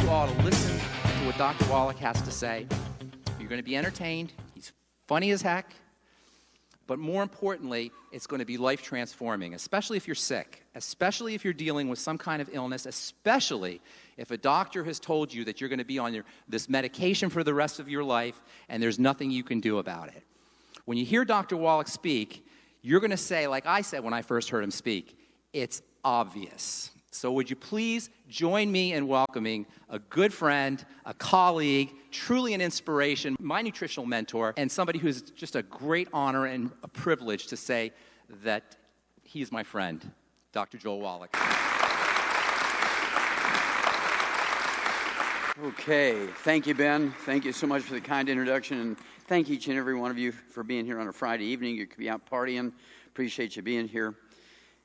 you all to listen to what Dr. Wallach has to say. You're going to be entertained. He's funny as heck. But more importantly, it's going to be life-transforming, especially if you're sick, especially if you're dealing with some kind of illness, especially if a doctor has told you that you're going to be on this medication for the rest of your life and there's nothing you can do about it. When you hear Dr. Wallach speak, you're going to say, like I said when I first heard him speak, it's obvious. So would you please join me in welcoming a good friend, a colleague, truly an inspiration, my nutritional mentor, and somebody who's just a great honor and a privilege to say that he's my friend, Dr. Joel Wallach. Okay, thank you, Ben. Thank you so much for the kind introduction, and thank each and every one of you for being here on a Friday evening. You could be out partying. Appreciate you being here.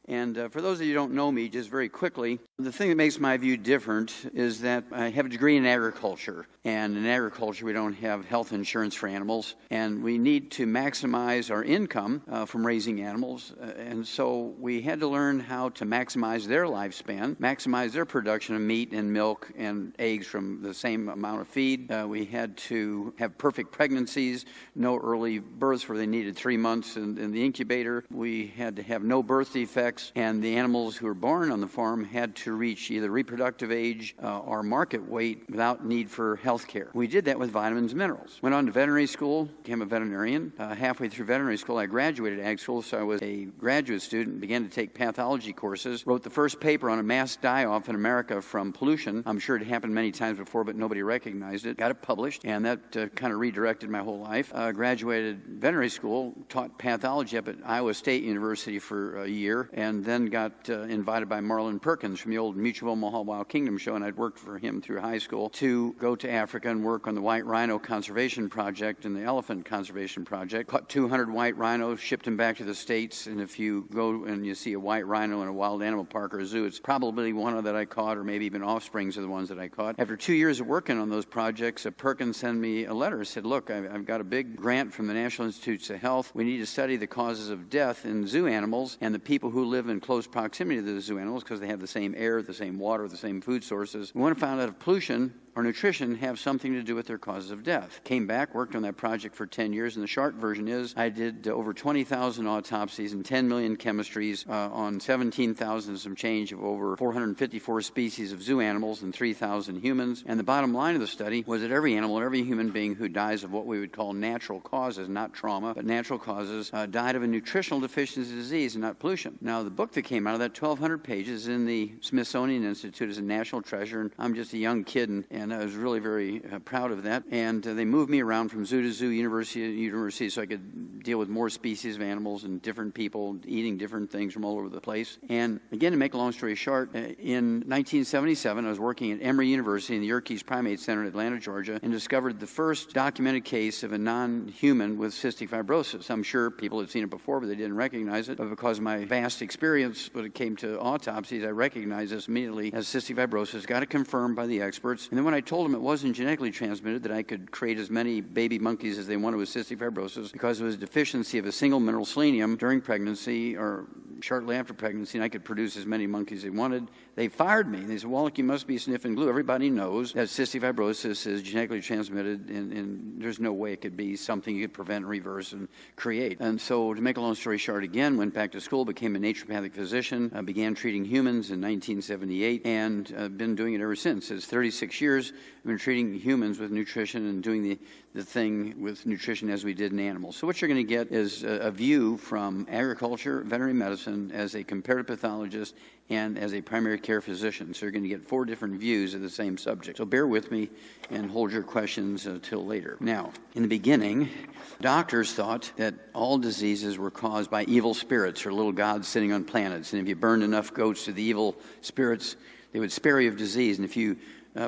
And for those of you who don't know me, just very quickly, the thing that makes my view different is that I have a degree in agriculture. And in agriculture, we don't have health insurance for animals. And we need to maximize our income from raising animals. And so we had to learn how to maximize their lifespan, maximize their production of meat and milk and eggs from the same amount of feed. We had to have perfect pregnancies, no early births where they needed 3 months in the incubator. We had to have no birth defects. And the animals who were born on the farm had to reach either reproductive age or market weight without need for health care. We did that with vitamins and minerals. Went on to veterinary school, became a veterinarian. Halfway through veterinary school, I graduated ag school, so I was a graduate student, began to take pathology courses, wrote the first paper on a mass die-off in America from pollution. I'm sure it happened many times before, but nobody recognized it. Got it published, and that kind of redirected my whole life. Graduated veterinary school, taught pathology up at Iowa State University for a year, and then got invited by Marlon Perkins from the old Mutual Omaha Wild Kingdom show, and I'd worked for him through high school, to go to Africa and work on the White Rhino Conservation Project and the Elephant Conservation Project. Caught 200 white rhinos, shipped them back to the States, and if you go and you see a white rhino in a wild animal park or a zoo, it's probably one that I caught, or maybe even offsprings of the ones that I caught. After 2 years of working on those projects, Perkins sent me a letter, said, look, I've got a big grant from the National Institutes of Health. We need to study the causes of death in zoo animals and the people who live in close proximity to the zoo animals because they have the same air, the same water, the same food sources. We want to find out if pollution or nutrition have something to do with their causes of death. Came back, worked on that project for 10 years, and the short version is I did over 20,000 autopsies and 10 million chemistries on 17,000 some change of over 454 species of zoo animals and 3,000 humans. And the bottom line of the study was that every animal, every human being who dies of what we would call natural causes, not trauma, but natural causes, died of a nutritional deficiency disease and not pollution. Now, the book that came out of that, 1,200 pages, in the Smithsonian Institute, is a national treasure, and I'm just a young kid, and I was really very proud of that. And they moved me around from zoo to zoo, university to university, so I could deal with more species of animals and different people eating different things from all over the place. And again, to make a long story short, in 1977, I was working at Emory University in the Yerkes Primate Center in Atlanta, Georgia, and discovered the first documented case of a non-human with cystic fibrosis. I'm sure people had seen it before, but they didn't recognize it. But because of my vast experience when it came to autopsies, I recognized this immediately as cystic fibrosis, got it confirmed by the experts. And then when I told them it wasn't genetically transmitted, that I could create as many baby monkeys as they wanted with cystic fibrosis because it was a deficiency of a single mineral selenium during pregnancy or shortly after pregnancy, and I could produce as many monkeys as they wanted, they fired me. They said, Wallach, you must be sniffing glue. Everybody knows that cystic fibrosis is genetically transmitted, and there's no way it could be something you could prevent, reverse, and create. And so, to make a long story short, again, went back to school, became a naturopathic physician, began treating humans in 1978, and been doing it ever since. It's 36 years. I've been treating humans with nutrition and doing the thing with nutrition as we did in animals. So what you're going to get is a view from agriculture, veterinary medicine, as a comparative pathologist, and as a primary care physician. So you're going to get 4 different views of the same subject. So bear with me and hold your questions till later. Now, in the beginning, doctors thought that all diseases were caused by evil spirits or little gods sitting on planets. And if you burned enough goats to the evil spirits, they would spare you of disease. And if you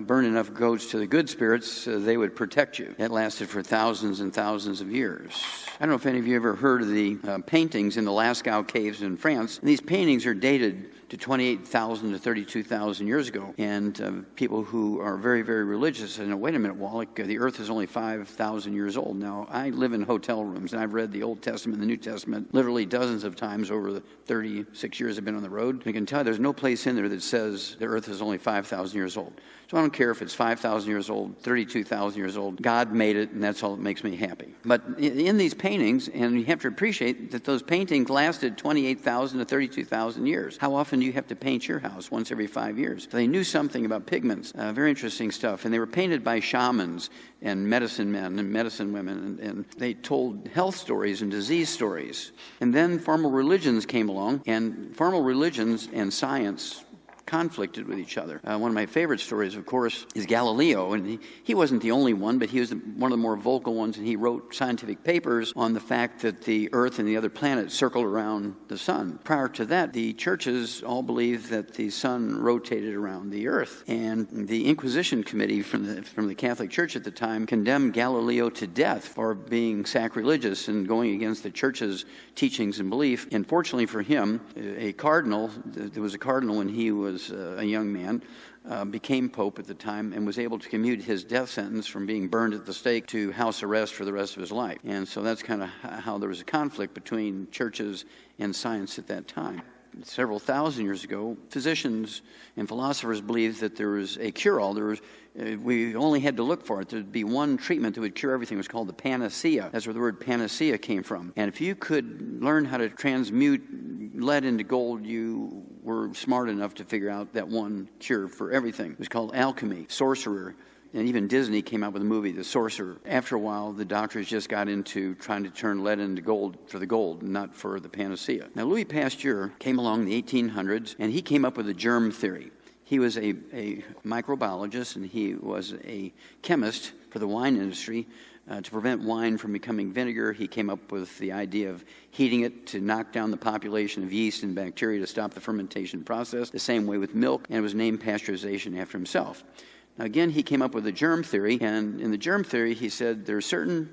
burn enough goats to the good spirits, they would protect you. That lasted for thousands and thousands of years. I don't know if any of you ever heard of the paintings in the Lascaux caves in France. And these paintings are dated to 28,000 to 32,000 years ago. And people who are very, very religious say, no, wait a minute, Wallach, the earth is only 5,000 years old. Now, I live in hotel rooms, and I've read the Old Testament and the New Testament literally dozens of times over the 36 years I've been on the road. And I can tell you there's no place in there that says the earth is only 5,000 years old. So I don't care if it's 5,000 years old, 32,000 years old. God made it, and that's all that makes me happy. But in these paintings, and you have to appreciate that those paintings lasted 28,000 to 32,000 years. How often do you have to paint your house? Once every 5 years. So they knew something about pigments. Very interesting stuff. And they were painted by shamans and medicine men and medicine women, and they told health stories and disease stories. And then formal religions came along, and formal religions and science conflicted with each other. One of my favorite stories, of course, is Galileo, and he wasn't the only one, but he was one of the more vocal ones, and he wrote scientific papers on the fact that the Earth and the other planets circled around the sun. Prior to that, the churches all believed that the sun rotated around the Earth, and the Inquisition Committee from the Catholic Church at the time condemned Galileo to death for being sacrilegious and going against the church's teachings and belief. And fortunately for him, a cardinal, there was a cardinal when he was a young man, became pope at the time and was able to commute his death sentence from being burned at the stake to house arrest for the rest of his life. And so that's kind of how there was a conflict between churches and science at that time. Several thousand years ago, physicians and philosophers believed that there was a cure-all. We only had to look for it. There'd be one treatment that would cure everything. It was called the panacea. That's where the word panacea came from. And if you could learn how to transmute lead into gold, you were smart enough to figure out that one cure for everything. It was called alchemy, sorcerer. And even Disney came out with a movie, The Sorcerer. After a while, the doctors just got into trying to turn lead into gold for the gold, not for the panacea. Now, Louis Pasteur came along in the 1800s, and he came up with the germ theory. He was a microbiologist, and he was a chemist for the wine industry. To prevent wine from becoming vinegar, he came up with the idea of heating it to knock down the population of yeast and bacteria to stop the fermentation process, the same way with milk, and it was named pasteurization after himself. Now, again, he came up with the germ theory, and in the germ theory, he said there are certain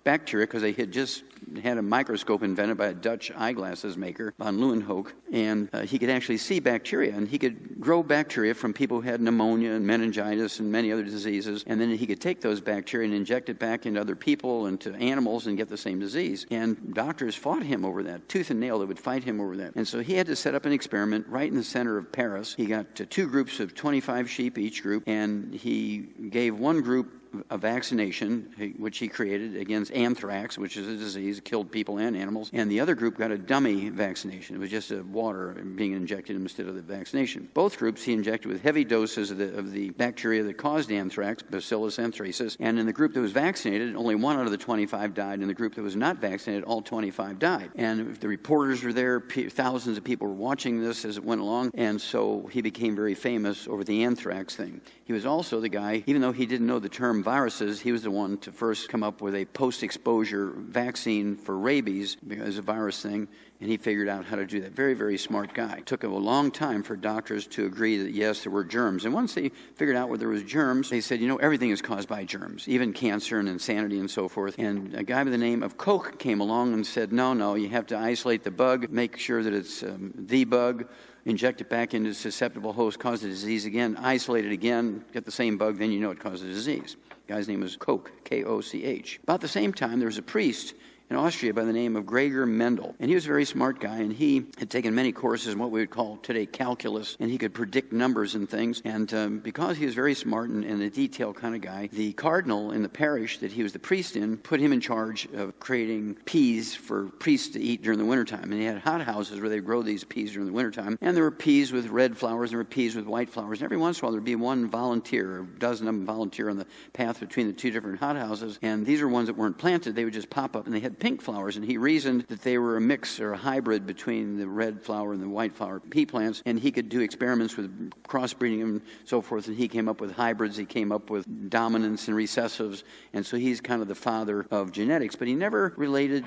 bacteria, because they had just had a microscope invented by a Dutch eyeglasses maker, von Leeuwenhoek, and he could actually see bacteria, and he could grow bacteria from people who had pneumonia and meningitis and many other diseases, and then he could take those bacteria and inject it back into other people and to animals and get the same disease. And doctors fought him over that, tooth and nail. They would fight him over that. And so he had to set up an experiment right in the center of Paris. He got two groups of 25 sheep each group, and he gave one group a vaccination, which he created against anthrax, which is a disease that killed people and animals, and the other group got a dummy vaccination. It was just water being injected instead of the vaccination. Both groups he injected with heavy doses of the bacteria that caused anthrax, Bacillus anthracis, and in the group that was vaccinated, only 1 out of the 25 died. In the group that was not vaccinated, all 25 died. And the reporters were there, thousands of people were watching this as it went along, and so he became very famous over the anthrax thing. He was also the guy, even though he didn't know the term viruses, he was the one to first come up with a post-exposure vaccine for rabies as a virus thing, and he figured out how to do that. Very, very smart guy. It took a long time for doctors to agree that, yes, there were germs. And once they figured out where there was germs, they said, everything is caused by germs, even cancer and insanity and so forth. And a guy by the name of Koch came along and said, no, you have to isolate the bug, make sure that it's the bug, inject it back into a susceptible host, cause the disease again, isolate it again, get the same bug, then you know it caused the disease. The guy's name was Koch, K-O-C-H. About the same time, there was a priest in Austria by the name of Gregor Mendel. And he was a very smart guy, and he had taken many courses in what we would call today calculus, and he could predict numbers and things. And because he was very smart and a detailed kind of guy, the cardinal in the parish that he was the priest in put him in charge of creating peas for priests to eat during the wintertime. And he had houses where they grow these peas during the wintertime. And there were peas with red flowers, and there were peas with white flowers. And every once in a while, there'd be one volunteer, or a dozen of them volunteer on the path between the two different hothouses. And these are ones that weren't planted. They would just pop up, and they had pink flowers, and he reasoned that they were a mix or a hybrid between the red flower and the white flower pea plants, and he could do experiments with crossbreeding and so forth, and he came up with hybrids, he came up with dominants and recessives, and so he's kind of the father of genetics, but he never related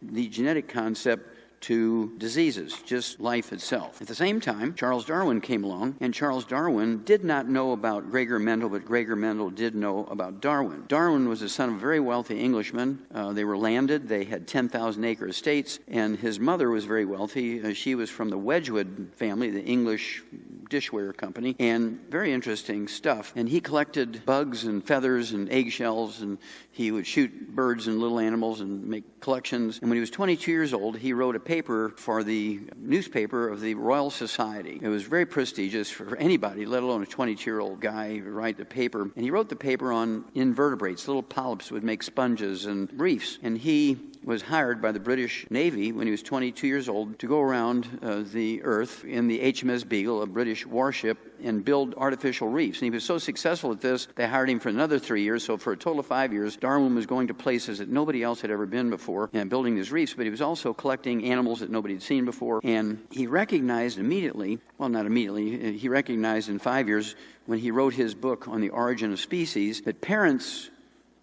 the genetic concept to diseases, just life itself. At the same time, Charles Darwin came along, and Charles Darwin did not know about Gregor Mendel, but Gregor Mendel did know about Darwin. Darwin was the son of a very wealthy Englishman. They were landed. They had 10,000-acre estates, and his mother was very wealthy. She was from the Wedgwood family, the English dishware company, and very interesting stuff. And he collected bugs and feathers and eggshells, and he would shoot birds and little animals and make collections. And when he was 22 years old, he wrote a paper for the newspaper of the Royal Society. It was very prestigious for anybody, let alone a 22-year-old guy, to write the paper. And he wrote the paper on invertebrates, little polyps would make sponges and reefs. And he was hired by the British Navy when he was 22 years old to go around the Earth in the HMS Beagle, a British warship, and build artificial reefs. And he was so successful at this, they hired him for another 3 years. So for a total of 5 years, Darwin was going to places that nobody else had ever been before and building these reefs, but he was also collecting animals that nobody had seen before. And he recognized immediately, well, not immediately, he recognized in 5 years when he wrote his book on the origin of species that parents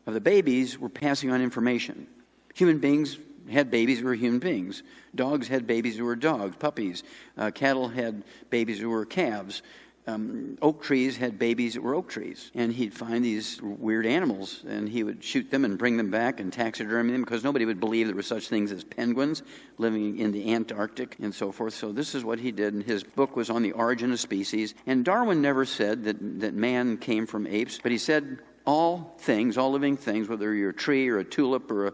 of the babies were passing on information. Human beings had babies who were human beings. Dogs had babies who were dogs, puppies. Cattle had babies who were calves. Oak trees had babies that were oak trees. And he'd find these weird animals, and he would shoot them and bring them back and taxidermy them, because nobody would believe there were such things as penguins living in the Antarctic and so forth. So this is what he did, and his book was on the origin of species. And Darwin never said that man came from apes, but he said all things, all living things, whether you're a tree or a tulip or a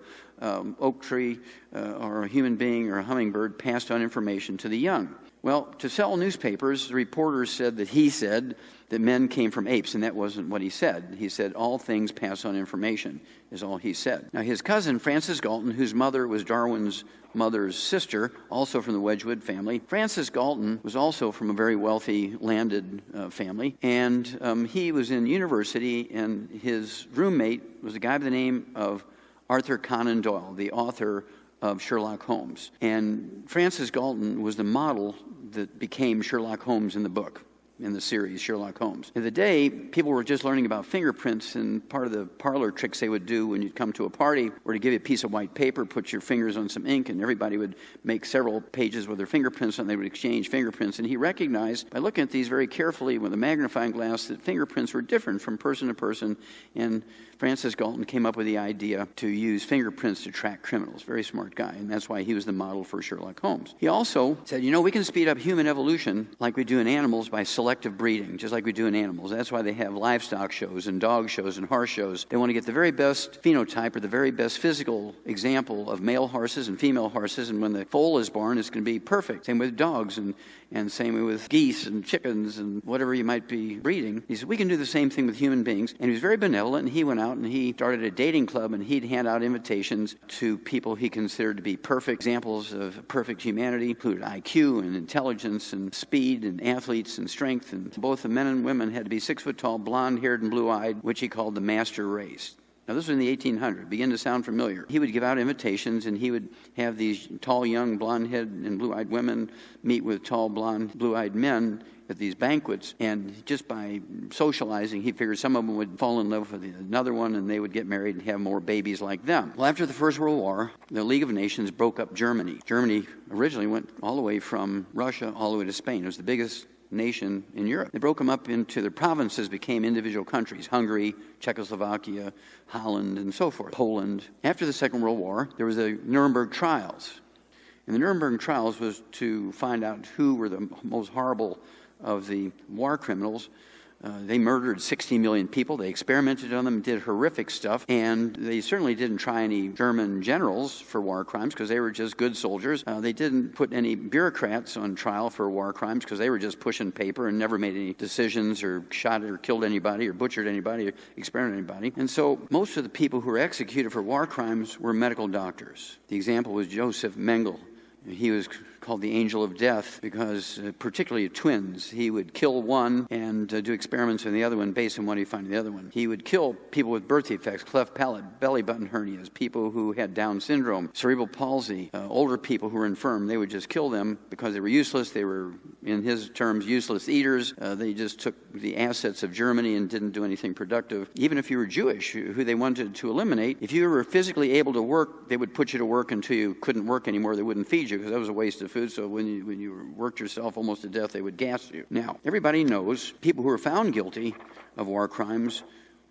oak tree or a human being or a hummingbird, passed on information to the young. Well, to sell newspapers, the reporters said that he said that men came from apes, and that wasn't what he said. He said all things pass on information is all he said. Now, his cousin, Frances Galton, whose mother was Darwin's mother's sister, also from the Wedgwood family. Frances Galton was also from a very wealthy landed family, and he was in university, and his roommate was a guy by the name of Arthur Conan Doyle, the author of Sherlock Holmes. And Frances Galton was the model that became Sherlock Holmes in the book, in the series Sherlock Holmes. In the day, people were just learning about fingerprints, and part of the parlor tricks they would do when you'd come to a party were to give you a piece of white paper, put your fingers on some ink, and everybody would make several pages with their fingerprints, and they would exchange fingerprints. And he recognized, by looking at these very carefully with a magnifying glass, that fingerprints were different from person to person, and Frances Galton came up with the idea to use fingerprints to track criminals. Very smart guy, and that's why he was the model for Sherlock Holmes. He also said, we can speed up human evolution like we do in animals by selective breeding, just like we do in animals. That's why they have livestock shows and dog shows and horse shows. They want to get the very best phenotype or the very best physical example of male horses and female horses, and when the foal is born, it's going to be perfect. Same with dogs, and same with geese and chickens and whatever you might be breeding. He said, we can do the same thing with human beings. And he was very benevolent, and he went out and he started a dating club, and he'd hand out invitations to people he considered to be perfect examples of perfect humanity, included IQ and intelligence and speed and athletes and strength. And both the men and women had to be 6 foot tall, blonde-haired and blue-eyed, which he called the master race. Now, this was in the 1800s. Begin to sound familiar. He would give out invitations, and he would have these tall, young, blonde-headed and blue-eyed women meet with tall, blonde, blue-eyed men at these banquets. And just by socializing, he figured some of them would fall in love with another one, and they would get married and have more babies like them. Well, after the First World War, the League of Nations broke up Germany. Germany originally went all the way from Russia all the way to Spain. It was the biggest nation in Europe. They broke them up into the provinces, became individual countries: Hungary, Czechoslovakia, Holland, and so forth, Poland. After the Second World War, there was the Nuremberg trials. And the Nuremberg trials was to find out who were the most horrible of the war criminals. They murdered 60 million people. They experimented on them, did horrific stuff, and they certainly didn't try any German generals for war crimes because they were just good soldiers. They didn't put any bureaucrats on trial for war crimes because they were just pushing paper and never made any decisions or shot or killed anybody or butchered anybody or experimented on anybody. And so most of the people who were executed for war crimes were medical doctors. The example was Joseph Mengele. He was called the angel of death because, particularly twins, he would kill one and do experiments on the other one based on what he found in the other one. He would kill people with birth defects, cleft palate, belly button hernias, people who had Down syndrome, cerebral palsy, older people who were infirm. They would just kill them because they were useless. They were, in his terms, useless eaters. They just took the assets of Germany and didn't do anything productive. Even if you were Jewish, who they wanted to eliminate, if you were physically able to work, they would put you to work until you couldn't work anymore. They wouldn't feed you because that was a waste of food. So when you worked yourself almost to death, they would gas you. Now, everybody knows people who were found guilty of war crimes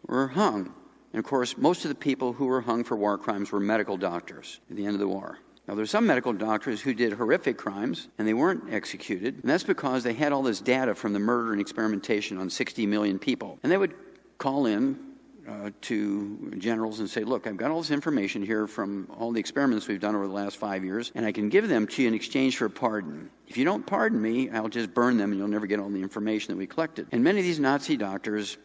were hung. And of course, most of the people who were hung for war crimes were medical doctors at the end of the war. Now, there's some medical doctors who did horrific crimes, and they weren't executed, and that's because they had all this data from the murder and experimentation on 60 million people. And they would call in to generals and say, look, I've got all this information here from all the experiments we've done over the last 5 years, and I can give them to you in exchange for a pardon. If you don't pardon me, I'll just burn them, and you'll never get all the information that we collected. And many of these Nazi doctors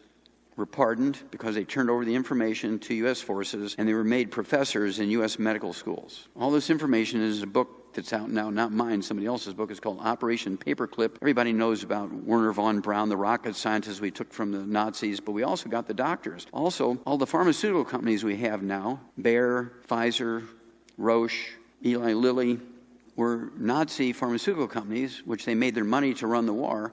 were pardoned because they turned over the information to U.S. forces, and they were made professors in U.S. medical schools. All this information is a book that's out now, not mine, somebody else's book. It's called Operation Paperclip. Everybody knows about Werner von Braun, the rocket scientist we took from the Nazis, but we also got the doctors. Also, all the pharmaceutical companies we have now, Bayer, Pfizer, Roche, Eli Lilly, were Nazi pharmaceutical companies, which they made their money to run the war.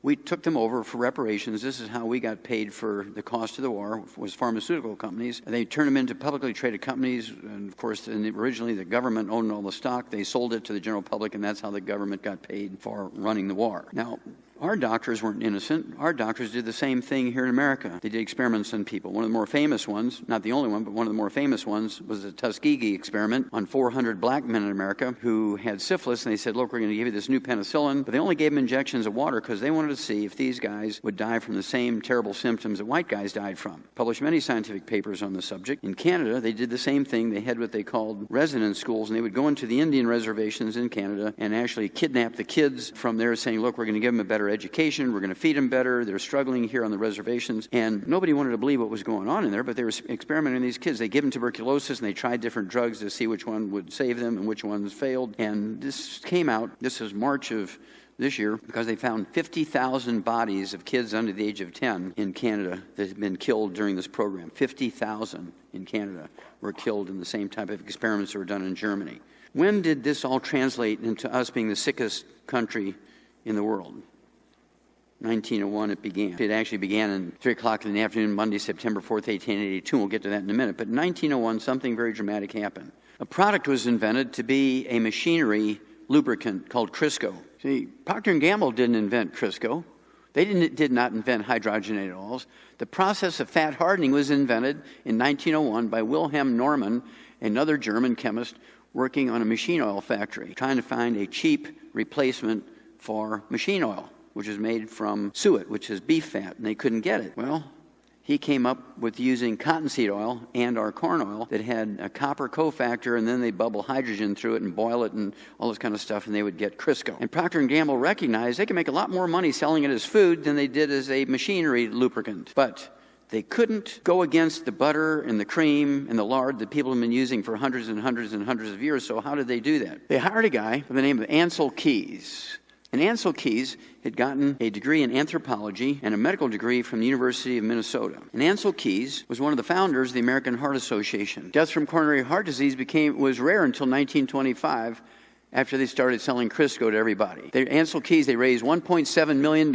We took them over for reparations. This is how we got paid for the cost of the war, was pharmaceutical companies. And they turned them into publicly traded companies. And, of course, originally the government owned all the stock. They sold it to the general public, and that's how the government got paid for running the war. Now, our doctors weren't innocent. Our doctors did the same thing here in America. They did experiments on people. One of the more famous ones, not the only one, but one of the more famous ones was the Tuskegee experiment on 400 black men in America who had syphilis, and they said, look, we're going to give you this new penicillin. But they only gave them injections of water because they wanted to see if these guys would die from the same terrible symptoms that white guys died from. Published many scientific papers on the subject. In Canada, they did the same thing. They had what they called residence schools, and they would go into the Indian reservations in Canada and actually kidnap the kids from there, saying, look, we're going to give them a better education, we're going to feed them better, they're struggling here on the reservations, and nobody wanted to believe what was going on in there, but they were experimenting on these kids. They gave them tuberculosis, and they tried different drugs to see which one would save them and which ones failed, and this came out, this is March of this year, because they found 50,000 bodies of kids under the age of 10 in Canada that had been killed during this program. 50,000 in Canada were killed in the same type of experiments that were done in Germany. When did this all translate into us being the sickest country in the world? 1901 it began. It actually began at 3 o'clock in the afternoon, Monday, September 4th, 1882. We'll get to that in a minute. But in 1901, something very dramatic happened. A product was invented to be a machinery lubricant called Crisco. See, Procter & Gamble didn't invent Crisco. They did not invent hydrogenated oils. The process of fat hardening was invented in 1901 by Wilhelm Norman, another German chemist, working on a machine oil factory, trying to find a cheap replacement for machine oil, which is made from suet, which is beef fat, and they couldn't get it. Well, he came up with using cottonseed oil and our corn oil that had a copper cofactor, and then they bubble hydrogen through it and boil it and all this kind of stuff, and they would get Crisco. And Procter & Gamble recognized they could make a lot more money selling it as food than they did as a machinery lubricant. But they couldn't go against the butter and the cream and the lard that people have been using for hundreds and hundreds and hundreds of years, so how did they do that? They hired a guy by the name of Ansel Keys. And Ansel Keys had gotten a degree in anthropology and a medical degree from the University of Minnesota. And Ansel Keys was one of the founders of the American Heart Association. Deaths from coronary heart disease was rare until 1925, after they started selling Crisco to everybody. Ansel Keys, they raised $1.7 million,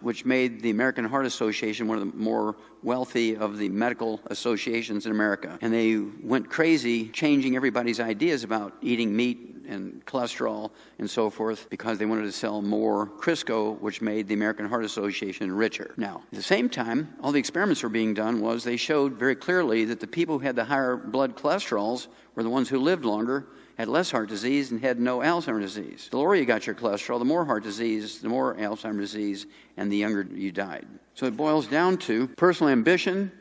which made the American Heart Association one of the more wealthy of the medical associations in America. And they went crazy changing everybody's ideas about eating meat and cholesterol and so forth because they wanted to sell more Crisco, which made the American Heart Association richer. Now, at the same time, all the experiments were being done was they showed very clearly that the people who had the higher blood cholesterols were the ones who lived longer, had less heart disease, and had no Alzheimer's disease. The lower you got your cholesterol, the more heart disease, the more Alzheimer's disease, and the younger you died. So it boils down to personal ambition,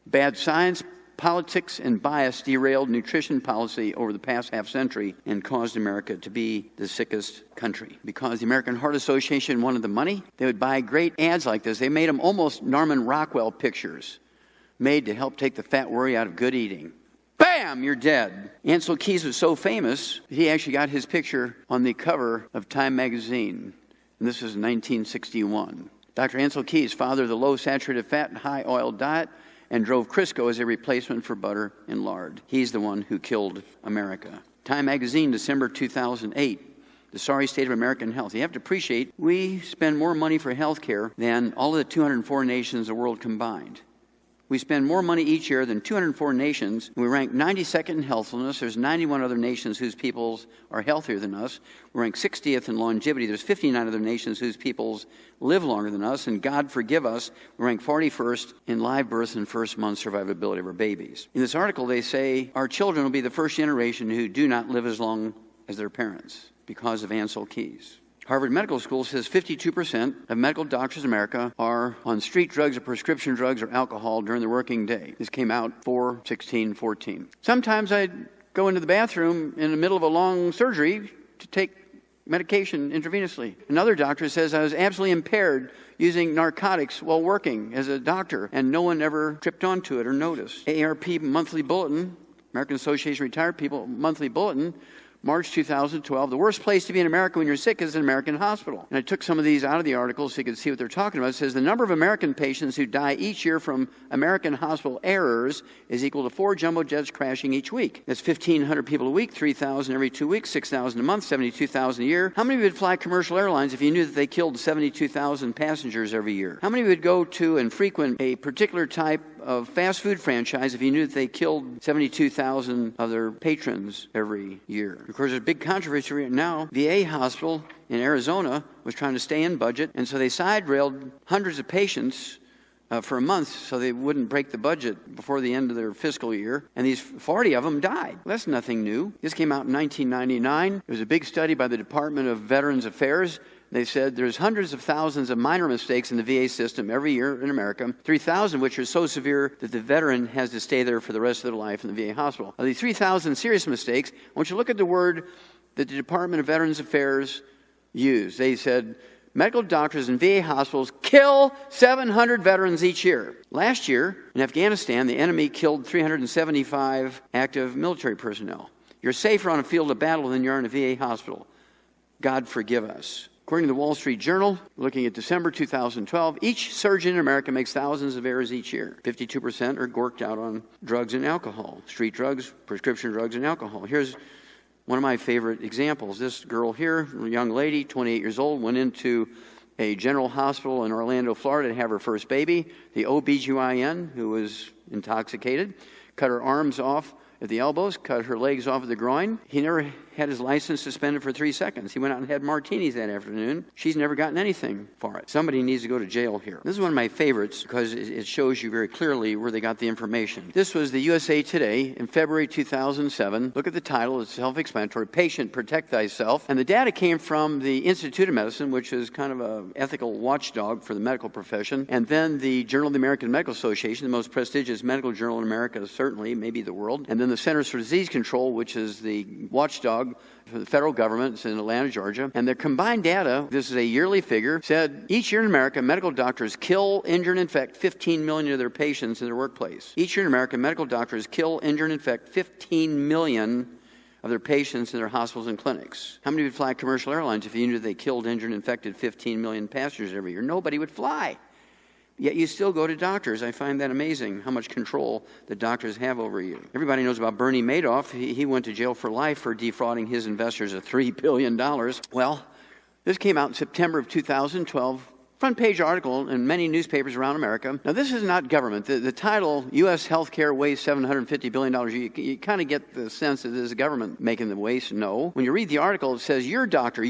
bad science, politics, and bias derailed nutrition policy over the past half century and caused America to be the sickest country. Because the American Heart Association wanted the money, they would buy great ads like this. They made them almost Norman Rockwell pictures, made to help take the fat worry out of good eating. Bam, you're dead. Ansel Keys was so famous, he actually got his picture on the cover of Time magazine. And this was in 1961. Dr. Ansel Keys, father of the low saturated fat and high oil diet, and drove Crisco as a replacement for butter and lard. He's the one who killed America. Time magazine, December 2008, the sorry state of American health. You have to appreciate, we spend more money for health care than all of the 204 nations of the world combined. We spend more money each year than 204 nations. We rank 92nd in healthfulness. There's 91 other nations whose peoples are healthier than us. We rank 60th in longevity. There's 59 other nations whose peoples live longer than us. And God forgive us, we rank 41st in live births and first month survivability of our babies. In this article, they say our children will be the first generation who do not live as long as their parents because of Ansel Keys. Harvard Medical School says 52% of medical doctors in America are on street drugs or prescription drugs or alcohol during the working day. This came out 4/16/14. Sometimes I'd go into the bathroom in the middle of a long surgery to take medication intravenously. Another doctor says I was absolutely impaired using narcotics while working as a doctor, and no one ever tripped onto it or noticed. AARP Monthly Bulletin, American Association of Retired People Monthly Bulletin, March 2012, the worst place to be in America when you're sick is an American hospital. And I took some of these out of the article so you could see what they're talking about. It says the number of American patients who die each year from American hospital errors is equal to 4 jumbo jets crashing each week. That's 1,500 people a week, 3,000 every 2 weeks, 6,000 a month, 72,000 a year. How many of you would fly commercial airlines if you knew that they killed 72,000 passengers every year? How many would go to and frequent a particular type of fast food franchise if you knew that they killed 72,000 of their patrons every year? Of course, there's a big controversy right now. VA hospital in Arizona was trying to stay in budget, and so they side-railed hundreds of patients for a month so they wouldn't break the budget before the end of their fiscal year, and these 40 of them died. Well, that's nothing new. This came out in 1999. It was a big study by the Department of Veterans Affairs. They said there's hundreds of thousands of minor mistakes in the VA system every year in America, 3,000 which are so severe that the veteran has to stay there for the rest of their life in the VA hospital. Of these 3,000 serious mistakes, I want you to look at the word that the Department of Veterans Affairs used. They said medical doctors in VA hospitals kill 700 veterans each year. Last year in Afghanistan, the enemy killed 375 active military personnel. You're safer on a field of battle than you are in a VA hospital. God forgive us. According to the Wall Street Journal, looking at December 2012, each surgeon in America makes thousands of errors each year. 52% are gorked out on drugs and alcohol, street drugs, prescription drugs, and alcohol. Here's one of my favorite examples. This girl here, a young lady, 28 years old, went into a general hospital in Orlando, Florida to have her first baby. The OBGYN, who was intoxicated, cut her arms off at the elbows, cut her legs off at the groin. He never had his license suspended for 3 seconds. He went out and had martinis that afternoon. She's never gotten anything for it. Somebody needs to go to jail here. This is one of my favorites because it shows you very clearly where they got the information. This was the USA Today in February 2007. Look at the title. It's self-explanatory. Patient, Protect Thyself. And the data came from the Institute of Medicine, which is kind of an ethical watchdog for the medical profession. And then the Journal of the American Medical Association, the most prestigious medical journal in America, certainly, maybe the world. And then the Centers for Disease Control, which is the watchdog for the federal government. It's in Atlanta, Georgia. And their combined data, this is a yearly figure, said each year in America, medical doctors kill, injure, and infect 15 million of their patients in their workplace. Each year in America, medical doctors kill, injure, and infect 15 million of their patients in their hospitals and clinics. How many would fly commercial airlines if you knew they killed, injured, and infected 15 million passengers every year? Nobody would fly. Yet you still go to doctors. I find that amazing, how much control the doctors have over you. Everybody knows about Bernie Madoff. He went to jail for life for defrauding his investors of $3 billion. Well, this came out in September of 2012. Front page article in many newspapers around America. Now, this is not government. The title, U.S. healthcare wastes $750 billion. You kind of get the sense that this is government making the waste. No. When you read the article, it says your doctor,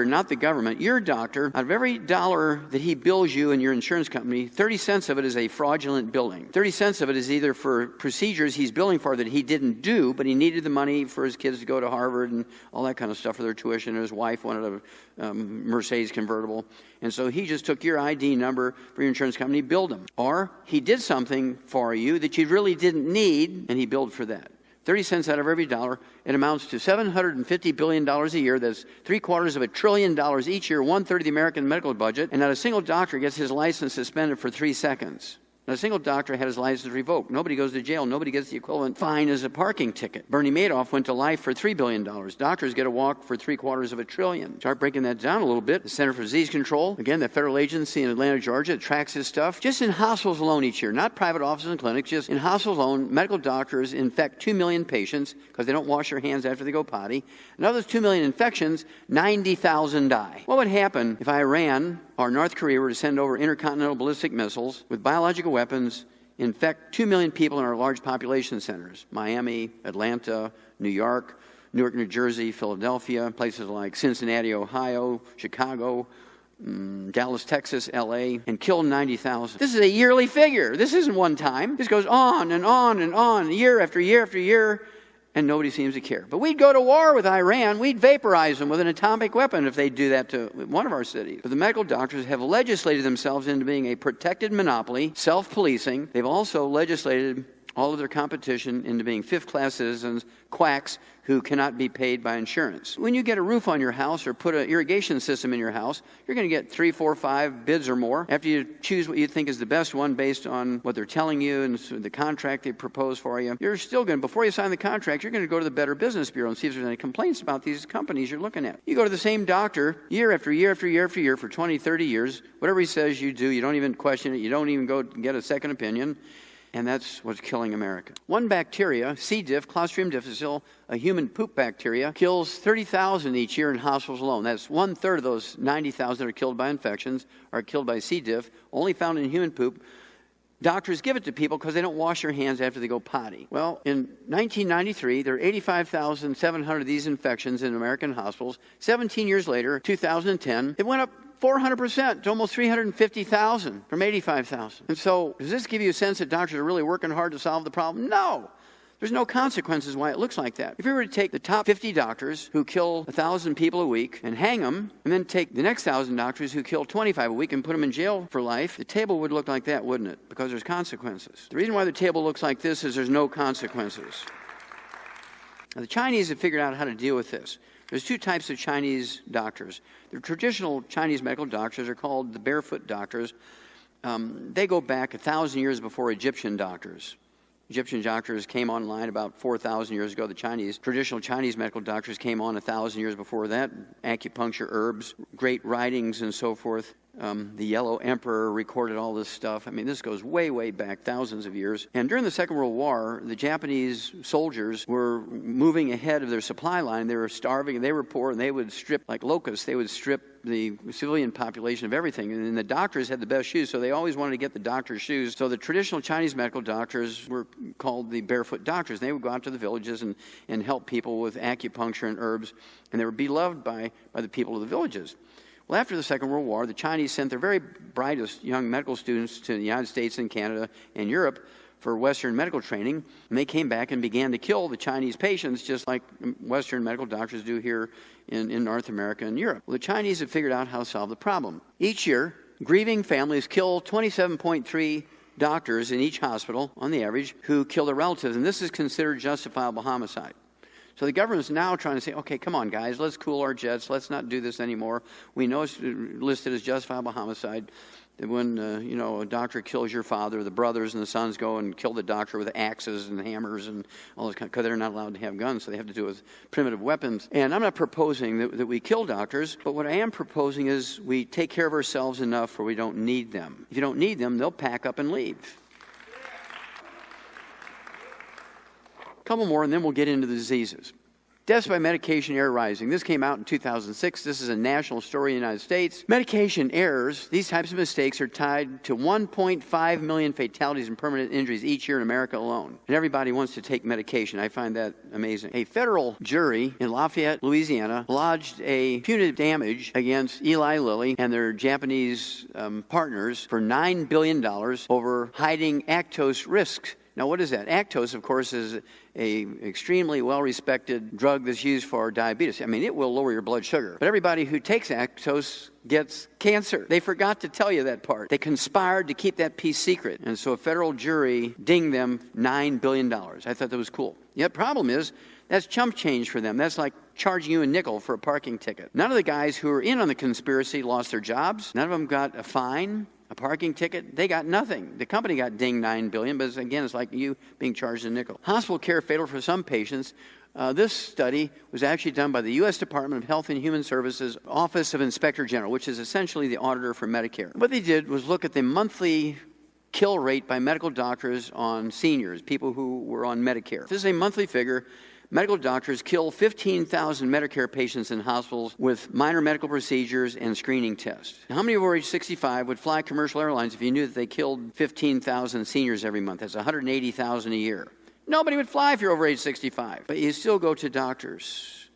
not the government, your doctor, out of every dollar that he bills you and your insurance company, 30 cents of it is a fraudulent billing. 30 cents of it is either for procedures he's billing for that he didn't do, but he needed the money for his kids to go to Harvard and all that kind of stuff for their tuition, and his wife wanted a Mercedes convertible. And so he just took your ID number for your insurance company, billed him. Or he did something for you that you really didn't need, and he billed for that. 30 cents out of every dollar. It amounts to $750 billion a year. That's $750 billion each year, 1/3 of the American medical budget. And not a single doctor gets his license suspended for 3 seconds. Not a single doctor had his license revoked. Nobody goes to jail. Nobody gets the equivalent fine as a parking ticket. Bernie Madoff went to life for $3 billion. Doctors get a walk for $750 billion. Start breaking that down a little bit. The Center for Disease Control, again, the federal agency in Atlanta, Georgia, tracks this stuff. Just in hospitals alone each year, not private offices and clinics, just in hospitals alone, medical doctors infect 2 million patients because they don't wash their hands after they go potty. And of those 2 million infections, 90,000 die. What would happen if Iran or North Korea were to send over intercontinental ballistic missiles with biological weapons, infect 2 million people in our large population centers? Miami, Atlanta, New York, Newark, New Jersey, Philadelphia, places like Cincinnati, Ohio, Chicago, Dallas, Texas, LA, and kill 90,000. This is a yearly figure. This isn't one time. This goes on and on and on, year after year after year. and nobody seems to care. But we'd go to war with Iran. We'd vaporize them with an atomic weapon if they'd do that to one of our cities. But the medical doctors have legislated themselves into being a protected monopoly, self-policing. They've also legislated all of their competition into being fifth-class citizens, quacks who cannot be paid by insurance. When you get a roof on your house or put an irrigation system in your house, you're going to get 3, 4, 5 bids or more. After you choose what you think is the best one based on what they're telling you and the contract they propose for you, you're still going to, before you sign the contract, you're going to go to the Better Business Bureau and see if there's any complaints about these companies you're looking at. You go to the same doctor year after year after year after year for 20, 30 years. Whatever he says you do, you don't even question it. You don't even go get a second opinion. And that's what's killing America. One bacteria, C. diff, Clostridium difficile, a human poop bacteria, kills 30,000 each year in hospitals alone. That's 1/3 of those 90,000 that are killed by infections are killed by C. diff, only found in human poop. Doctors give it to people because they don't wash their hands after they go potty. Well, in 1993, there were 85,700 of these infections in American hospitals. 17 years later, 2010, it went up 400% to almost 350,000 from 85,000. And so, does this give you a sense that doctors are really working hard to solve the problem? No. There's no consequences why it looks like that. If we were to take the top 50 doctors who kill 1,000 people a week and hang them, and then take the next 1,000 doctors who kill 25 a week and put them in jail for life, the table would look like that, wouldn't it? Because there's consequences. The reason why the table looks like this is there's no consequences. Now, the Chinese have figured out how to deal with this. There's two types of Chinese doctors. The traditional Chinese medical doctors are called the barefoot doctors. They go back 1,000 years before Egyptian doctors. Egyptian doctors came online about 4,000 years ago. The traditional Chinese medical doctors came on 1,000 years before that. Acupuncture, herbs, great writings, and so forth. The Yellow Emperor recorded all this stuff. I mean, this goes way, way back, thousands of years. And during the Second World War, the Japanese soldiers were moving ahead of their supply line. They were starving, and they were poor, and they would strip, like locusts, they would strip the civilian population of everything. And the doctors had the best shoes, so they always wanted to get the doctor's shoes. So the traditional Chinese medical doctors were called the barefoot doctors. They would go out to the villages and help people with acupuncture and herbs, and they were beloved by the people of the villages. Well, after the Second World War, the Chinese sent their very brightest young medical students to the United States and Canada and Europe for Western medical training, and they came back and began to kill the Chinese patients just like Western medical doctors do here in North America and Europe. Well, the Chinese have figured out how to solve the problem. Each year, grieving families kill 27.3 doctors in each hospital, on the average, who kill their relatives, and this is considered justifiable homicide. So the government's now trying to say, okay, come on, guys, let's cool our jets. Let's not do this anymore. We know it's listed as justifiable homicide. When, a doctor kills your father, the brothers and the sons go and kill the doctor with axes and hammers and all this kind of, because they're not allowed to have guns, so they have to do it with primitive weapons. And I'm not proposing that we kill doctors, but what I am proposing is we take care of ourselves enough where we don't need them. If you don't need them, they'll pack up and leave. Couple more, and then we'll get into the diseases. Deaths by medication error rising. This came out in 2006. This is a national story in the United States. Medication errors, these types of mistakes are tied to 1.5 million fatalities and permanent injuries each year in America alone. And everybody wants to take medication. I find that amazing. A federal jury in Lafayette, Louisiana, lodged a punitive damage against Eli Lilly and their Japanese partners for $9 billion over hiding lactose risks. Now, what is that? Lactose, of course, is an extremely well-respected drug that's used for diabetes. I mean, it will lower your blood sugar. But everybody who takes lactose gets cancer. They forgot to tell you that part. They conspired to keep that piece secret. And so a federal jury dinged them $9 billion. I thought that was cool. The problem is, that's chump change for them. That's like charging you a nickel for a parking ticket. None of the guys who were in on the conspiracy lost their jobs. None of them got a fine. A parking ticket, they got nothing. The company got dinged $9 billion, but again, it's like you being charged a nickel. Hospital care fatal for some patients. This study was actually done by the U.S. Department of Health and Human Services Office of Inspector General, which is essentially the auditor for Medicare. What they did was look at the monthly kill rate by medical doctors on seniors, people who were on Medicare. This is a monthly figure. Medical doctors kill 15,000 Medicare patients in hospitals with minor medical procedures and screening tests. Now, how many over age 65 would fly commercial airlines if you knew that they killed 15,000 seniors every month? That's 180,000 a year. Nobody would fly if you're over age 65. But you still go to doctors.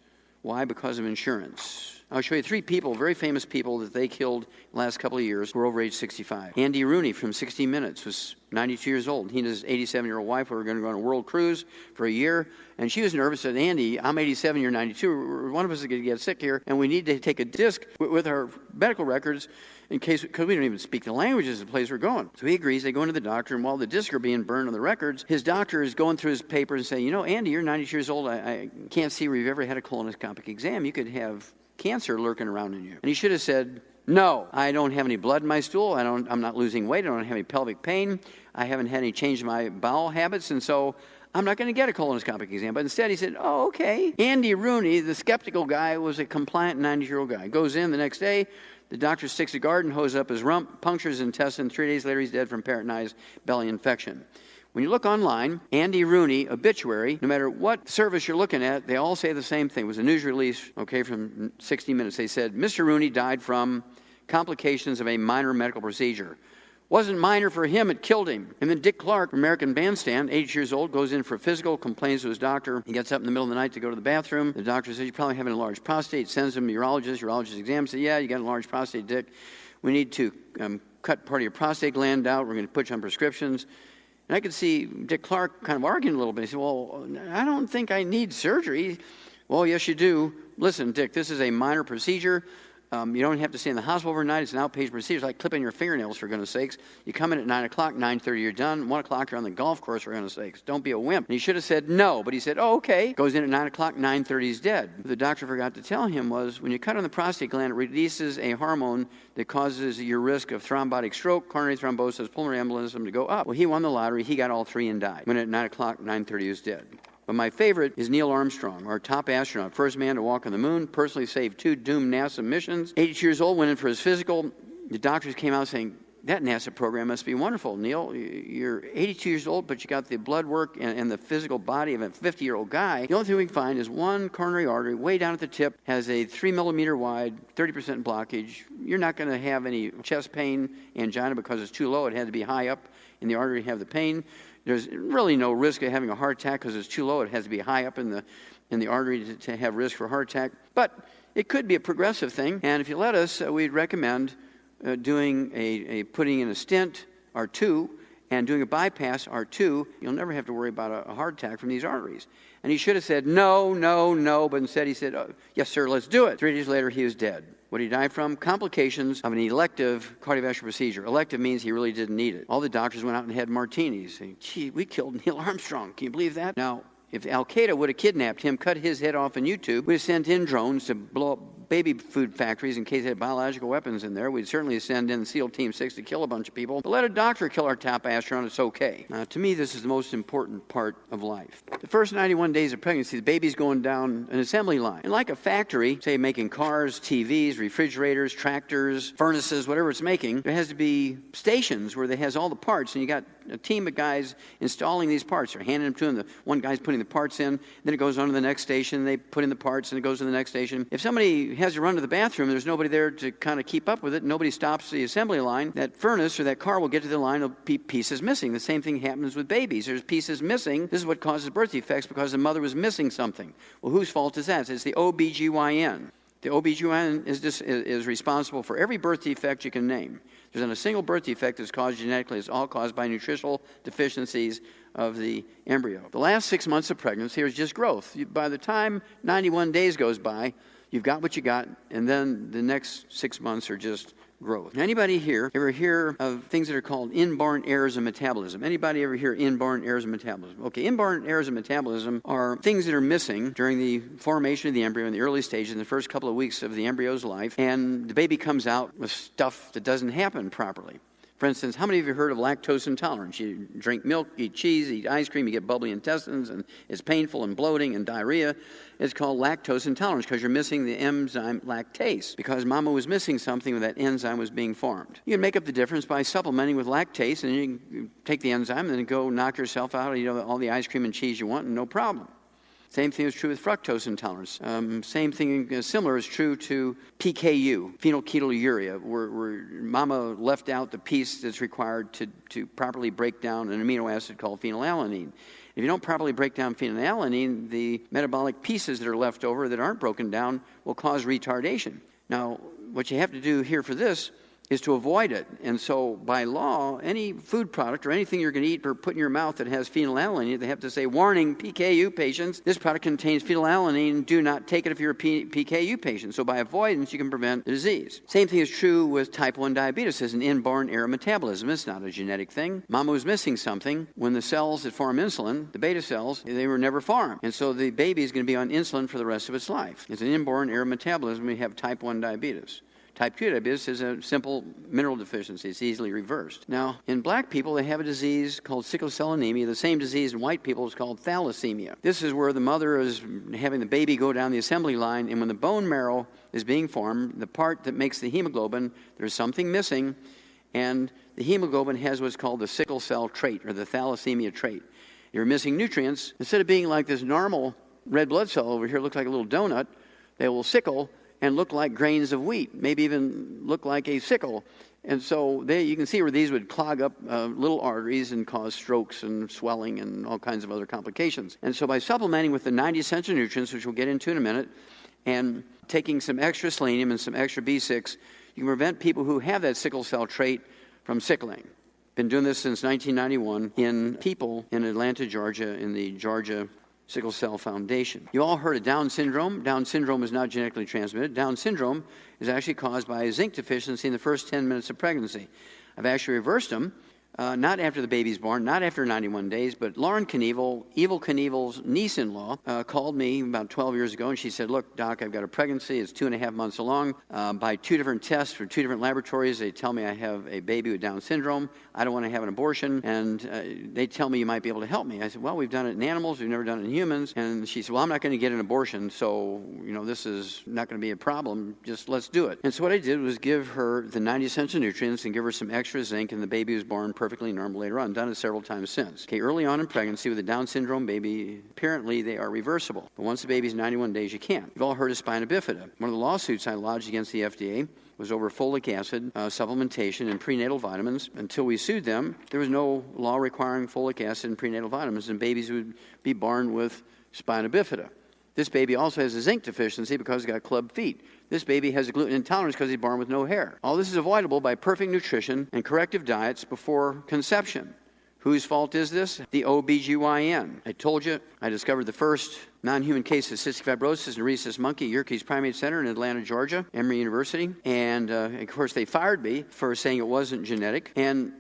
Why? Because of insurance. I'll show you 3 people, very famous people that they killed in the last couple of years who were over age 65. Andy Rooney from 60 Minutes was 92 years old. He and his 87-year-old wife were going to go on a world cruise for a year, and she was nervous. Said, Andy, I'm 87, you're 92. One of us is going to get sick here, and we need to take a disc with our medical records in case, because we don't even speak the languages of the place we're going. So he agrees. They go into the doctor, and while the discs are being burned on the records, his doctor is going through his papers and saying, you know, Andy, you're 92 years old. I can't see where you've ever had a colonoscopic exam. You could have cancer lurking around in you. And he should have said, no, I don't have any blood in my stool. I'm not losing weight. I don't have any pelvic pain. I haven't had any change in my bowel habits. And so I'm not going to get a colonoscopic exam. But instead he said, oh, okay. Andy Rooney, the skeptical guy, was a compliant 90-year-old guy. Goes in the next day. The doctor sticks a garden hose up his rump, punctures his intestine. 3 days later, he's dead from peritonitis belly infection. When you look online, Andy Rooney obituary, no matter what service you're looking at, they all say the same thing. It was a news release, okay, from 60 Minutes. They said, Mr. Rooney died from complications of a minor medical procedure. Wasn't minor for him, it killed him. And then Dick Clark, American Bandstand, 80 years old, goes in for a physical, complains to his doctor. He gets up in the middle of the night to go to the bathroom. The doctor says, you probably have an enlarged prostate. Sends him to urologist examines. Says, yeah, you got an enlarged prostate, Dick. We need to cut part of your prostate gland out. We're going to put you on prescriptions. And I could see Dick Clark kind of arguing a little bit. He said, well, I don't think I need surgery. Well, yes, you do. Listen, Dick, this is a minor procedure. You don't have to stay in the hospital overnight. It's an outpatient procedure. It's like clipping your fingernails, for goodness sakes. You come in at 9 o'clock, 9:30 you're done. 1 o'clock you're on the golf course, for goodness sakes. Don't be a wimp. And he should have said no, but he said, oh, okay. Goes in at 9 o'clock, 9:30 he's dead. What the doctor forgot to tell him was when you cut on the prostate gland, it releases a hormone that causes your risk of thrombotic stroke, coronary thrombosis, pulmonary embolism to go up. Well, he won the lottery. He got all 3 and died. When at 9 o'clock, 9:30 he was dead. But my favorite is Neil Armstrong, our top astronaut, first man to walk on the moon, personally saved 2 doomed NASA missions. 82 years old, went in for his physical. The doctors came out saying, that NASA program must be wonderful. Neil, you're 82 years old, but you got the blood work and the physical body of a 50-year-old guy. The only thing we can find is one coronary artery way down at the tip, has a 3-millimeter wide, 30% blockage. You're not going to have any chest pain, angina, because it's too low. It had to be high up in the artery to have the pain. There's really no risk of having a heart attack because it's too low. It has to be high up in the artery to have risk for a heart attack. But it could be a progressive thing. And if you let us, we'd recommend doing putting in a stent or 2 and doing a bypass or 2. You'll never have to worry about a heart attack from these arteries. And he should have said no, but instead he said, oh, yes, sir, let's do it. 3 days later, he was dead. What did he die from? Complications of an elective cardiovascular procedure. Elective means he really didn't need it. All the doctors went out and had martinis, saying, gee, we killed Neil Armstrong. Can you believe that? Now, if Al-Qaeda would have kidnapped him, cut his head off on YouTube, we'd have sent in drones to blow up baby food factories in case they had biological weapons in there. We'd certainly send in SEAL Team 6 to kill a bunch of people. But let a doctor kill our top astronaut, it's okay. To me, this is the most important part of life. The first 91 days of pregnancy, the baby's going down an assembly line. And like a factory, say making cars, TVs, refrigerators, tractors, furnaces, whatever it's making, there has to be stations where it has all the parts, and you got a team of guys installing these parts. They're handing them to them. One guy's putting the parts in, then it goes on to the next station, they put in the parts, and it goes to the next station. If somebody has to run to the bathroom, there's nobody there to kind of keep up with it, nobody stops the assembly line, that furnace or that car will get to the line of pieces missing. The same thing happens with babies. There's pieces missing. This is what causes birth defects, because the mother was missing something. Well, whose fault is that? It's the OBGYN. The OBGYN is responsible for every birth defect you can name. There's not a single birth defect that's caused genetically. It's all caused by nutritional deficiencies of the embryo. The last 6 months of pregnancy is just growth. By the time 91 days goes by, you've got what you got, and then the next 6 months are just growth. Anybody here ever hear of things that are called inborn errors of metabolism? Anybody ever hear inborn errors of metabolism? Okay, inborn errors of metabolism are things that are missing during the formation of the embryo in the early stages, in the first couple of weeks of the embryo's life, and the baby comes out with stuff that doesn't happen properly. For instance, how many of you heard of lactose intolerance? You drink milk, eat cheese, eat ice cream, you get bubbly intestines, and it's painful and bloating and diarrhea. It's called lactose intolerance because you're missing the enzyme lactase, because mama was missing something when that enzyme was being formed. You can make up the difference by supplementing with lactase, and you can take the enzyme and then go knock yourself out, all the ice cream and cheese you want, and no problem. Same thing is true with fructose intolerance. Same thing, similar is true to PKU, phenylketonuria, where mama left out the piece that's required to properly break down an amino acid called phenylalanine. If you don't properly break down phenylalanine, the metabolic pieces that are left over that aren't broken down will cause retardation. Now, what you have to do here for this is to avoid it. And so by law, any food product or anything you're going to eat or put in your mouth that has phenylalanine, they have to say, warning, PKU patients, this product contains phenylalanine. Do not take it if you're a PKU patient. So by avoidance, you can prevent the disease. Same thing is true with type 1 diabetes. It's an inborn error metabolism. It's not a genetic thing. Mama was missing something. When the cells that form insulin, the beta cells, they were never formed. And so the baby is going to be on insulin for the rest of its life. It's an inborn error metabolism. We have type 1 diabetes. Type 2 diabetes is a simple mineral deficiency. It's easily reversed. Now, in black people, they have a disease called sickle cell anemia. The same disease in white people is called thalassemia. This is where the mother is having the baby go down the assembly line, and when the bone marrow is being formed, the part that makes the hemoglobin, there's something missing, and the hemoglobin has what's called the sickle cell trait, or the thalassemia trait. You're missing nutrients. Instead of being like this normal red blood cell over here, looks like a little donut, they will sickle and look like grains of wheat, maybe even look like a sickle. And so you can see where these would clog up little arteries and cause strokes and swelling and all kinds of other complications. And so by supplementing with the 90 essential nutrients, which we'll get into in a minute, and taking some extra selenium and some extra B6, you can prevent people who have that sickle cell trait from sickling. Been doing this since 1991 in people in Atlanta, Georgia, in the Georgia Sickle Cell Foundation. You all heard of Down syndrome. Down syndrome is not genetically transmitted. Down syndrome is actually caused by a zinc deficiency in the first 10 minutes of pregnancy. I've actually reversed them, not after the baby's born, not after 91 days, but Lauren Knievel, Evel Knievel's niece-in-law, called me about 12 years ago, and she said, look, Doc, I've got a pregnancy. It's 2.5 months along. By 2 different tests for 2 different laboratories, they tell me I have a baby with Down syndrome. I don't want to have an abortion, and they tell me you might be able to help me. I said, well, we've done it in animals. We've never done it in humans. And she said, well, I'm not going to get an abortion, so, this is not going to be a problem. Just let's do it. And so what I did was give her the 90 essential nutrients and give her some extra zinc, and the baby was born perfectly normal later on. Done it several times since. Okay, early on in pregnancy with a Down syndrome baby, apparently they are reversible. But once the baby's 91 days, you can't. You've all heard of spina bifida. One of the lawsuits I lodged against the FDA was over folic acid supplementation and prenatal vitamins. Until we sued them, there was no law requiring folic acid and prenatal vitamins, and babies would be born with spina bifida. This baby also has a zinc deficiency because he's got club feet. This baby has a gluten intolerance because he's born with no hair. All this is avoidable by perfect nutrition and corrective diets before conception. Whose fault is this? The OBGYN. I told you, I discovered the first non-human case of cystic fibrosis in a rhesus monkey at Yerkes Primate Center in Atlanta, Georgia, Emory University. And, of course, they fired me for saying it wasn't genetic. And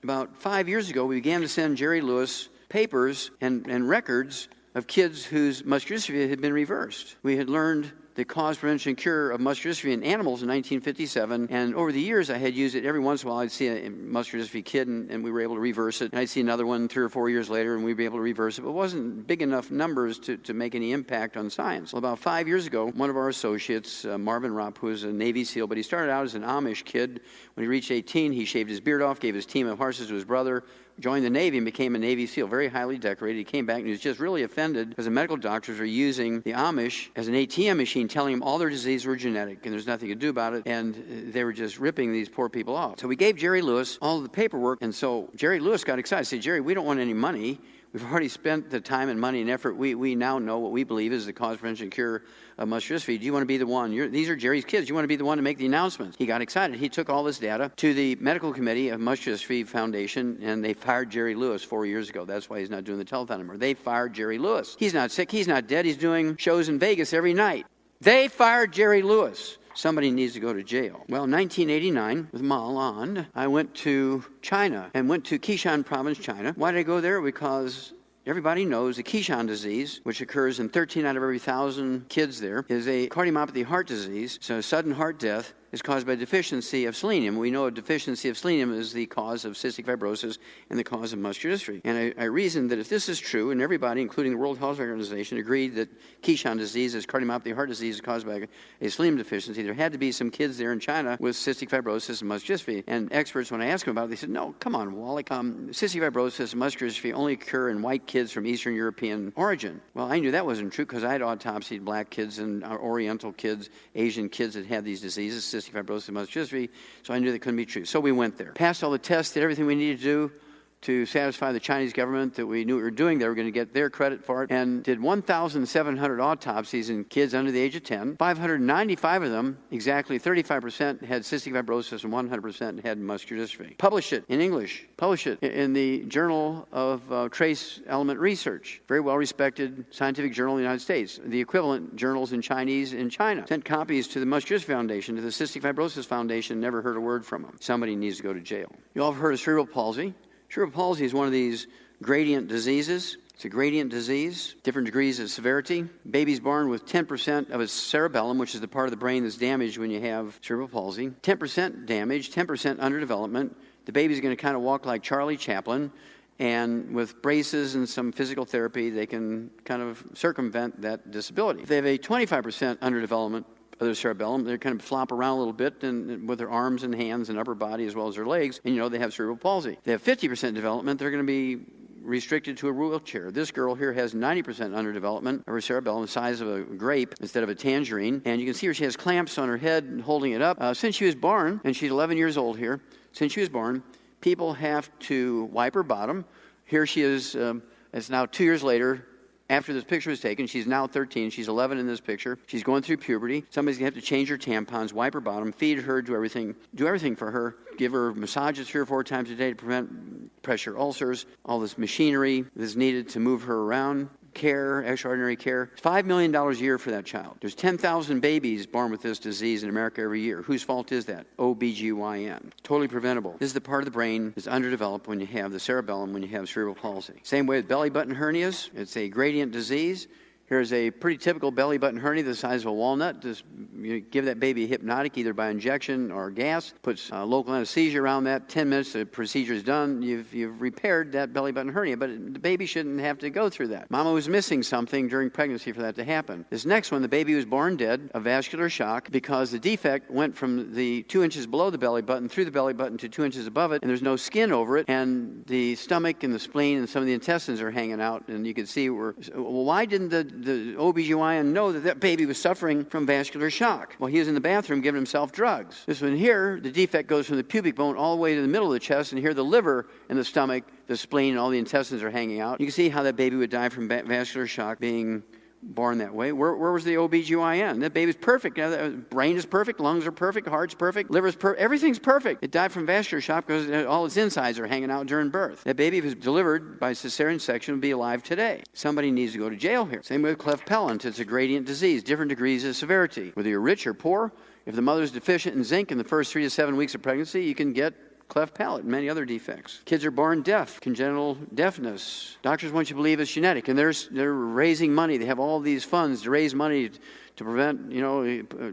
about 5 years ago, we began to send Jerry Lewis papers and records of kids whose muscular dystrophy had been reversed. We had learned the cause, prevention, and cure of muscular dystrophy in animals in 1957, and over the years I had used it. Every once in a while I'd see a muscular dystrophy kid, and we were able to reverse it, and I'd see another one 3 or 4 years later, and we'd be able to reverse it, but it wasn't big enough numbers to make any impact on science. Well, about 5 years ago, one of our associates, Marvin Ropp, who was a Navy SEAL, but he started out as an Amish kid. When he reached 18, he shaved his beard off, gave his team of horses to his brother, joined the Navy and became a Navy SEAL, very highly decorated. He came back and he was just really offended because the medical doctors were using the Amish as an ATM machine, telling him all their diseases were genetic and there's nothing to do about it, and they were just ripping these poor people off. So we gave Jerry Lewis all of the paperwork, and so Jerry Lewis got excited. He said, Jerry, we don't want any money. We've already spent the time and money and effort. We now know what we believe is the cause, prevention, and cure of muscular dystrophy. Do you want to be the one? These are Jerry's kids. You want to be the one to make the announcements? He got excited. He took all this data to the medical committee of Muscular Dystrophy Foundation, and they fired Jerry Lewis 4 years ago. That's why he's not doing the telethon anymore. They fired Jerry Lewis. He's not sick. He's not dead. He's doing shows in Vegas every night. They fired Jerry Lewis. Somebody needs to go to jail. Well, in 1989, with Ma Lan, I went to China and went to Qishan province, China. Why did I go there? Because everybody knows the Qishan disease, which occurs in 13 out of every 1,000 kids there, is a cardiomyopathy heart disease, so sudden heart death is caused by deficiency of selenium. We know a deficiency of selenium is the cause of cystic fibrosis and the cause of muscular dystrophy. And I reasoned that if this is true, and everybody, including the World Health Organization, agreed that Keyshawn disease is cardiomyopathy heart disease is caused by a selenium deficiency, there had to be some kids there in China with cystic fibrosis and muscular dystrophy. And experts, when I asked them about it, they said, no, come on, Wallach. Cystic fibrosis and muscular dystrophy only occur in white kids from Eastern European origin. Well, I knew that wasn't true because I had autopsied black kids and Oriental kids, Asian kids that had these diseases, cystic fibrosis and muscular dystrophy, so I knew that couldn't be true. So we went there. Passed all the tests, did everything we needed to do to satisfy the Chinese government that we knew what we were doing. They were going to get their credit for it, and did 1,700 autopsies in kids under the age of 10. 595 of them, exactly 35%, had cystic fibrosis and 100% had muscular dystrophy. Published it in English. Published it in the Journal of Trace Element Research. Very well-respected scientific journal in the United States. The equivalent journals in Chinese in China. Sent copies to the Muscular Dystrophy Foundation, to the Cystic Fibrosis Foundation, never heard a word from them. Somebody needs to go to jail. You all have heard of cerebral palsy. Cerebral palsy is one of these gradient diseases. It's a gradient disease, different degrees of severity. Baby's born with 10% of his cerebellum, which is the part of the brain that's damaged when you have cerebral palsy. 10% damage, 10% underdevelopment. The baby's going to kind of walk like Charlie Chaplin, and with braces and some physical therapy, they can kind of circumvent that disability. If they have a 25% underdevelopment of their cerebellum, they kind of flop around a little bit and with their arms and hands and upper body as well as their legs, and they have cerebral palsy. They have 50% development, they're going to be restricted to a wheelchair. This girl here has 90% underdevelopment of her cerebellum, the size of a grape instead of a tangerine, and you can see her, she has clamps on her head holding it up. Since she was born, and she's 11 years old here, since she was born, people have to wipe her bottom. Here she is, it's now 2 years later, after this picture was taken. She's now 13. She's 11 in this picture. She's going through puberty. Somebody's going to have to change her tampons, wipe her bottom, feed her, do everything for her, give her massages 3 or 4 times a day to prevent pressure ulcers, all this machinery that's needed to move her around. Care, extraordinary care. It's $5 million a year for that child. There's 10,000 babies born with this disease in America every year. Whose fault is that? OBGYN. Totally preventable. This is the part of the brain that's underdeveloped when you have the cerebellum, when you have cerebral palsy. Same way with belly button hernias. It's a gradient disease. Here's a pretty typical belly button hernia the size of a walnut. Just give that baby a hypnotic, either by injection or gas. Puts local anesthesia around that. 10 minutes, the procedure is done. You've repaired that belly button hernia, but the baby shouldn't have to go through that. Mama was missing something during pregnancy for that to happen. This next one, the baby was born dead of vascular shock because the defect went from the 2 inches below the belly button through the belly button to 2 inches above it, and there's no skin over it, and the stomach and the spleen and some of the intestines are hanging out, and you can see well, why didn't the OBGYN know that baby was suffering from vascular shock? Well, he was in the bathroom giving himself drugs. This one here, the defect goes from the pubic bone all the way to the middle of the chest, and here the liver and the stomach, the spleen, and all the intestines are hanging out. You can see how that baby would die from vascular shock being born that way. Where was the OBGYN? That baby's perfect. Brain is perfect, lungs are perfect, heart's perfect, liver's perfect, everything's perfect. It died from vascular shock because all its insides are hanging out during birth. That baby, if it was delivered by cesarean section, would be alive today. Somebody needs to go to jail here. Same with cleft palate. It's a gradient disease, different degrees of severity. Whether you're rich or poor, if the mother's deficient in zinc in the first 3 to 7 weeks of pregnancy, you can get cleft palate and many other defects. Kids are born deaf, congenital deafness. Doctors want you to believe it's genetic, and they're raising money. They have all these funds to raise money to prevent,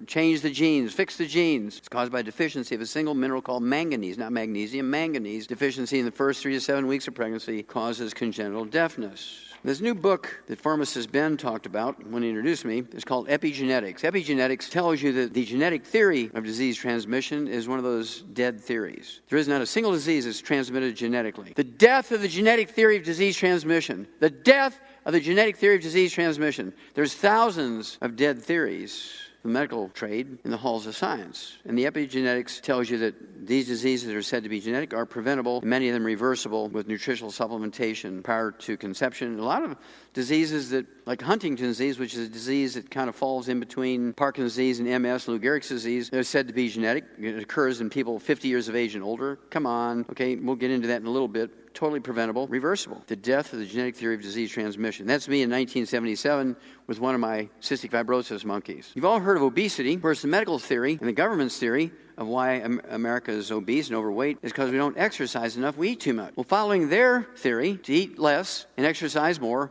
change the genes, fix the genes. It's caused by deficiency of a single mineral called manganese, not magnesium, manganese. Deficiency in the first 3 to 7 weeks of pregnancy causes congenital deafness. This new book that pharmacist Ben talked about when he introduced me is called Epigenetics. Epigenetics tells you that the genetic theory of disease transmission is one of those dead theories. There is not a single disease that's transmitted genetically. The death of the genetic theory of disease transmission. The death of the genetic theory of disease transmission. There's thousands of dead theories, the medical trade, in the halls of science. And the epigenetics tells you that these diseases that are said to be genetic are preventable, many of them reversible with nutritional supplementation prior to conception. A lot of diseases that, like Huntington's disease, which is a disease that kind of falls in between Parkinson's disease and MS, Lou Gehrig's disease, they're said to be genetic. It occurs in people 50 years of age and older. Come on. Okay, we'll get into that in a little bit. Totally preventable, reversible. The death of the genetic theory of disease transmission. That's me in 1977 with one of my cystic fibrosis monkeys. You've all heard of obesity. Of course, the medical theory and the government's theory of why America is obese and overweight is because we don't exercise enough, we eat too much. Well, following their theory to eat less and exercise more,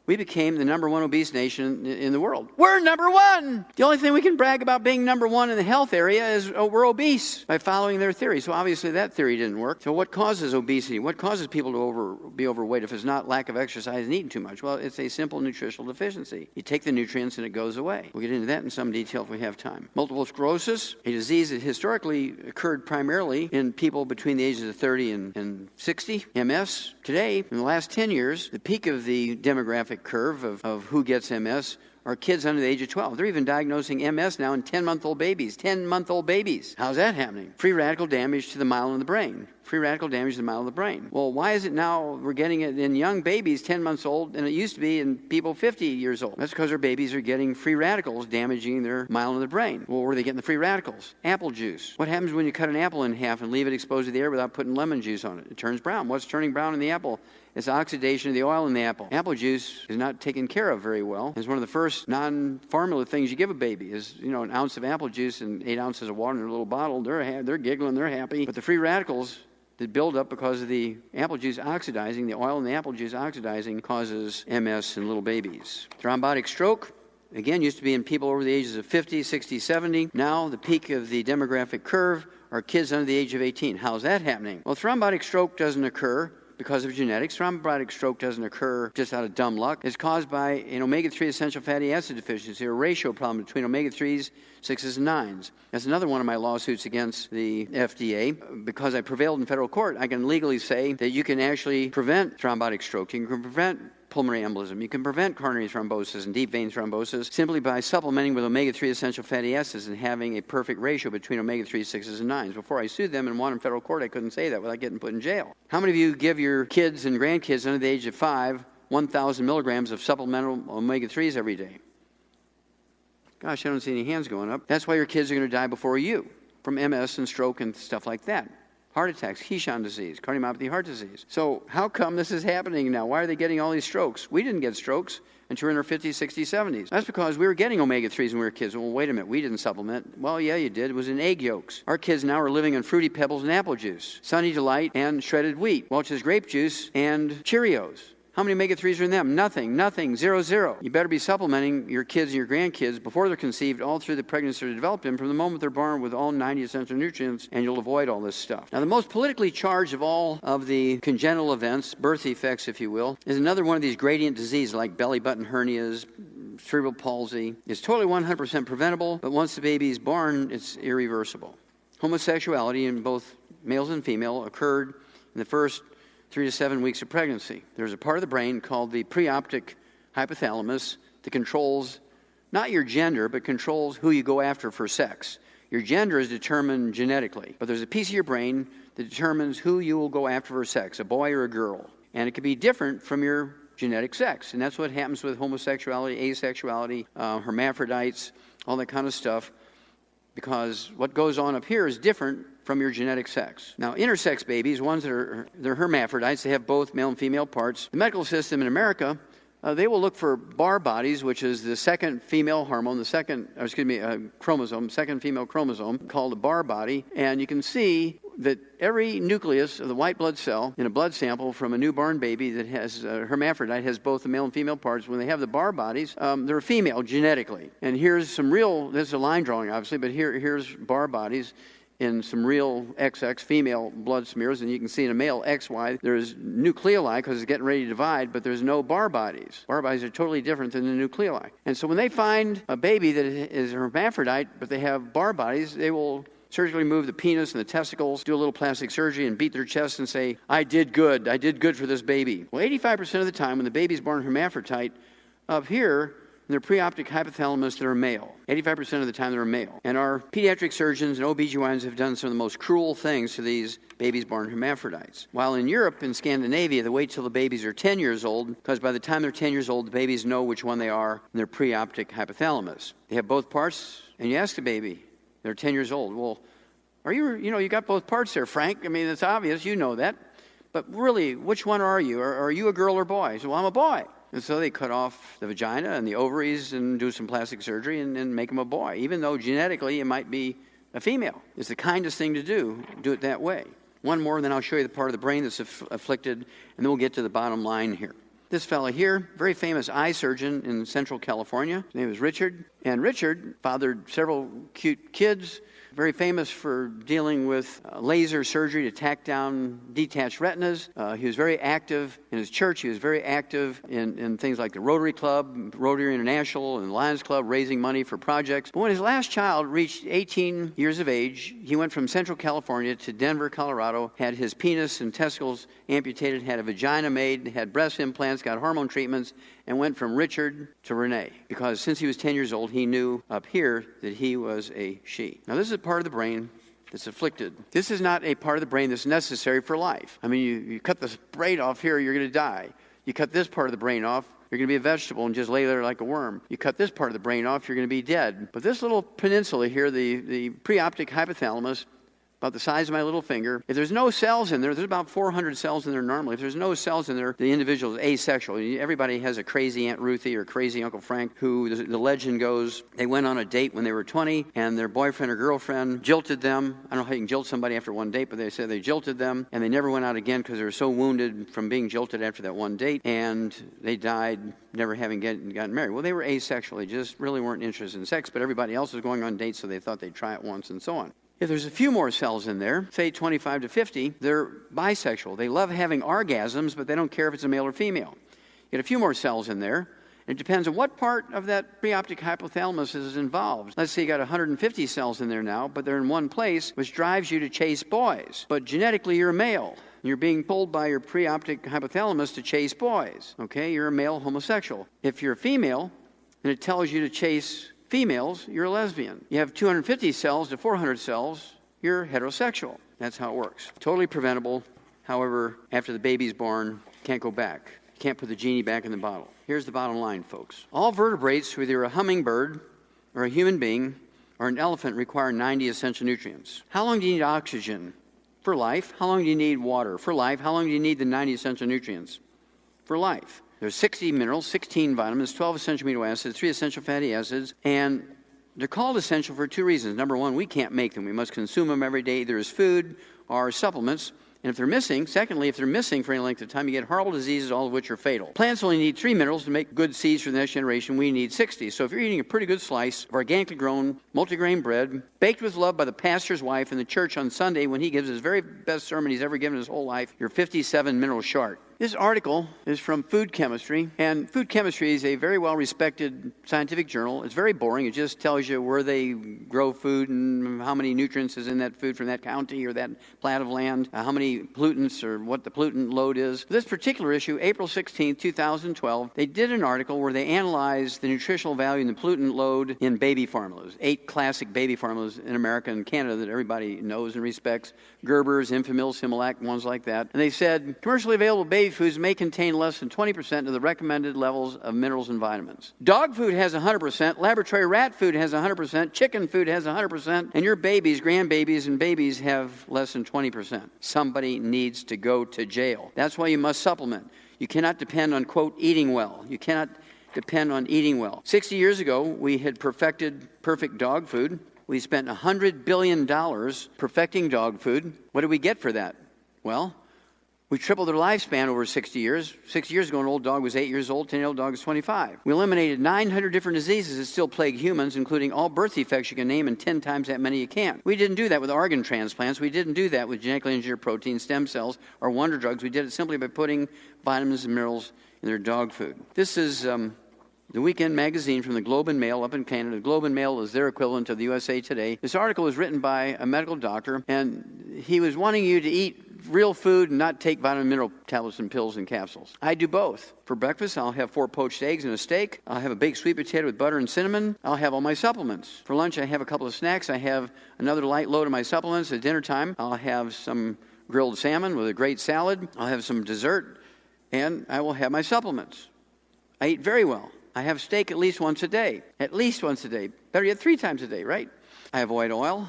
we became the number one obese nation in the world. We're number one! The only thing we can brag about being number one in the health area is we're obese by following their theory. So obviously that theory didn't work. So what causes obesity? What causes people to be overweight if it's not lack of exercise and eating too much? Well, it's a simple nutritional deficiency. You take the nutrients and it goes away. We'll get into that in some detail if we have time. Multiple sclerosis, a disease that historically occurred primarily in people between the ages of 30 and 60. MS, today, in the last 10 years, the peak of the demographic curve of who gets MS are kids under the age of 12. They're even diagnosing MS now in 10-month-old babies. 10-month-old babies. How's that happening? Free radical damage to the myelin of the brain. Free radical damage to the myelin of the brain. Well, why is it now we're getting it in young babies 10 months old and it used to be in people 50 years old? That's because our babies are getting free radicals damaging their myelin of the brain. Well, where are they getting the free radicals? Apple juice. What happens when you cut an apple in half and leave it exposed to the air without putting lemon juice on it? It turns brown. What's turning brown in the apple? It's oxidation of the oil in the apple. Apple juice is not taken care of very well. It's one of the first non-formula things you give a baby is, an ounce of apple juice and 8 ounces of water in a little bottle. They're giggling, they're happy. But the free radicals that build up because of the apple juice oxidizing, the oil in the apple juice oxidizing, causes MS in little babies. Thrombotic stroke, again, used to be in people over the ages of 50, 60, 70. Now, the peak of the demographic curve are kids under the age of 18. How's that happening? Well, thrombotic stroke doesn't occur because of genetics. Thrombotic stroke doesn't occur just out of dumb luck. It's caused by an omega-3 essential fatty acid deficiency, a ratio problem between omega-3s, 6s, and 9s. That's another one of my lawsuits against the FDA. Because I prevailed in federal court, I can legally say that you can actually prevent thrombotic stroke. You can prevent pulmonary embolism. You can prevent coronary thrombosis and deep vein thrombosis simply by supplementing with omega-3 essential fatty acids and having a perfect ratio between omega-3, 6s, and 9s. Before I sued them and won in federal court, I couldn't say that without getting put in jail. How many of you give your kids and grandkids under the age of 5 1,000 milligrams of supplemental omega-3s every day? Gosh, I don't see any hands going up. That's why your kids are going to die before you from MS and stroke and stuff like that. Heart attacks, Keyshawn disease, cardiomyopathy, heart disease. So how come this is happening now? Why are they getting all these strokes? We didn't get strokes until we were in our 50s, 60s, 70s. That's because we were getting omega-3s when we were kids. Well, wait a minute, we didn't supplement. Well, yeah, you did. It was in egg yolks. Our kids now are living on Fruity Pebbles and apple juice, Sunny Delight and shredded wheat, Welch's grape juice and Cheerios. How many omega-3s are in them? Nothing, 0. You better be supplementing your kids and your grandkids before they're conceived all through the pregnancy to develop them from the moment they're born with all 90 essential nutrients, and you'll avoid all this stuff. Now, the most politically charged of all of the congenital events, birth defects, if you will, is another one of these gradient diseases like belly button hernias, cerebral palsy. It's totally 100% preventable, but once the baby is born, it's irreversible. Homosexuality in both males and female occurred in the first 3 to 7 weeks of pregnancy. There's a part of the brain called the preoptic hypothalamus that controls not your gender, but controls who you go after for sex. Your gender is determined genetically, but there's a piece of your brain that determines who you will go after for sex, a boy or a girl. And it can be different from your genetic sex. And that's what happens with homosexuality, asexuality, hermaphrodites, all that kind of stuff, because what goes on up here is different from your genetic sex. Now, intersex babies, ones that they're hermaphrodites, they have both male and female parts. The medical system in America, they will look for bar bodies, which is the second female hormone, second female chromosome, called a bar body. And you can see that every nucleus of the white blood cell in a blood sample from a newborn baby that has a hermaphrodite has both the male and female parts. When they have the bar bodies, they're female genetically. And here's this is a line drawing, obviously, but here's bar bodies in some real XX female blood smears, and you can see in a male XY, there's nucleoli because it's getting ready to divide, but there's no bar bodies. Bar bodies are totally different than the nucleoli. And so when they find a baby that is a hermaphrodite, but they have bar bodies, they will surgically remove the penis and the testicles, do a little plastic surgery, and beat their chest and say, I did good for this baby. Well, 85% of the time when the baby's born hermaphrodite, up here, in their preoptic hypothalamus, they're male. 85% of the time, they're male. And our pediatric surgeons and OBGYNs have done some of the most cruel things to these babies born hermaphrodites. While in Europe and Scandinavia, they wait till the babies are 10 years old, because by the time they're 10 years old, the babies know which one they are in their preoptic hypothalamus. They have both parts, and you ask the baby, they're 10 years old. Well, you got both parts there, Frank. I mean, it's obvious, you know that. But really, which one are you? Are you a girl or boy? So, well, I'm a boy. And so they cut off the vagina and the ovaries and do some plastic surgery and make him a boy, even though genetically it might be a female. It's the kindest thing to do it that way. One more, and then I'll show you the part of the brain that's afflicted, and then we'll get to the bottom line here. This fellow here, very famous eye surgeon in Central California. His name is Richard. And Richard fathered several cute kids, very famous for dealing with laser surgery to tack down detached retinas. He was very active in his church. He was very active in things like the Rotary Club, Rotary International, and Lions Club, raising money for projects. But when his last child reached 18 years of age, he went from Central California to Denver, Colorado, had his penis and testicles amputated, had a vagina made, had breast implants, got hormone treatments, and went from Richard to Renee. Because since he was 10 years old, he knew up here that he was a she. Now, this is a part of the brain that's afflicted. This is not a part of the brain that's necessary for life. I mean, you cut this brain off here, you're going to die. You cut this part of the brain off, you're going to be a vegetable and just lay there like a worm. You cut this part of the brain off, you're going to be dead. But this little peninsula here, the preoptic hypothalamus, about the size of my little finger. If there's no cells in there, there's about 400 cells in there normally. If there's no cells in there, the individual is asexual. Everybody has a crazy Aunt Ruthie or crazy Uncle Frank who, the legend goes, they went on a date when they were 20 and their boyfriend or girlfriend jilted them. I don't know how you can jilt somebody after one date, but they said they jilted them and they never went out again because they were so wounded from being jilted after that one date, and they died never having gotten married. Well, they were asexual. They just really weren't interested in sex, but everybody else was going on dates, so they thought they'd try it once and so on. If there's a few more cells in there, say 25 to 50, they're bisexual. They love having orgasms, but they don't care if it's a male or female. You get a few more cells in there, and it depends on what part of that preoptic hypothalamus is involved. Let's say you got 150 cells in there now, but they're in one place, which drives you to chase boys. But genetically, you're a male. You're being pulled by your preoptic hypothalamus to chase boys. Okay, you're a male homosexual. If you're a female, and it tells you to chase females, you're a lesbian. You have 250 cells to 400 cells, you're heterosexual. That's how it works. Totally preventable. However, after the baby's born, can't go back. Can't put the genie back in the bottle. Here's the bottom line, folks. All vertebrates, whether you're a hummingbird or a human being or an elephant, require 90 essential nutrients. How long do you need oxygen? For life. How long do you need water? For life. How long do you need the 90 essential nutrients? For life. There's 60 minerals, 16 vitamins, 12 essential amino acids, 3 essential fatty acids, and they're called essential for 2 reasons. Number one, we can't make them. We must consume them every day, either as food or supplements. And if they're missing, secondly, if they're missing for any length of time, you get horrible diseases, all of which are fatal. Plants only need 3 minerals to make good seeds for the next generation. We need 60. So if you're eating a pretty good slice of organically grown, multigrain bread, baked with love by the pastor's wife in the church on Sunday when he gives his very best sermon he's ever given his whole life, you're 57 minerals short. This article is from Food Chemistry, and Food Chemistry is a very well-respected scientific journal. It's very boring. It just tells you where they grow food and how many nutrients is in that food from that county or that plat of land, how many pollutants or what the pollutant load is. For this particular issue, April 16, 2012, they did an article where they analyzed the nutritional value and the pollutant load in baby formulas, 8 classic baby formulas in America and Canada that everybody knows and respects, Gerber's, Enfamil, Similac, ones like that. And they said, commercially available baby foods may contain less than 20% of the recommended levels of minerals and vitamins. Dog food has 100%, laboratory rat food has 100%, chicken food has 100%, and your babies, grandbabies, and babies have less than 20%. Somebody needs to go to jail. That's why you must supplement. You cannot depend on, quote, eating well. You cannot depend on eating well. 60 years ago, we had perfected perfect dog food. We spent $100 billion perfecting dog food. What did we get for that? Well, we tripled their lifespan over 60 years. 6 years ago, an old dog was 8 years old, 10-year-old dog is 25. We eliminated 900 different diseases that still plague humans, including all birth defects you can name and 10 times that many you can't. We didn't do that with organ transplants. We didn't do that with genetically engineered protein, stem cells, or wonder drugs. We did it simply by putting vitamins and minerals in their dog food. This is the Weekend magazine from the Globe and Mail up in Canada. The Globe and Mail is their equivalent of the USA Today. This article was written by a medical doctor, and he was wanting you to eat real food and not take vitamin mineral tablets and pills and capsules. I do both. For breakfast, I'll have 4 poached eggs and a steak. I'll have a baked sweet potato with butter and cinnamon. I'll have all my supplements. For lunch, I have a couple of snacks. I have another light load of my supplements. At dinner time, I'll have some grilled salmon with a great salad. I'll have some dessert, and I will have my supplements. I eat very well. I have steak at least once a day. At least once a day. Better yet, 3 times a day, right? I avoid oil.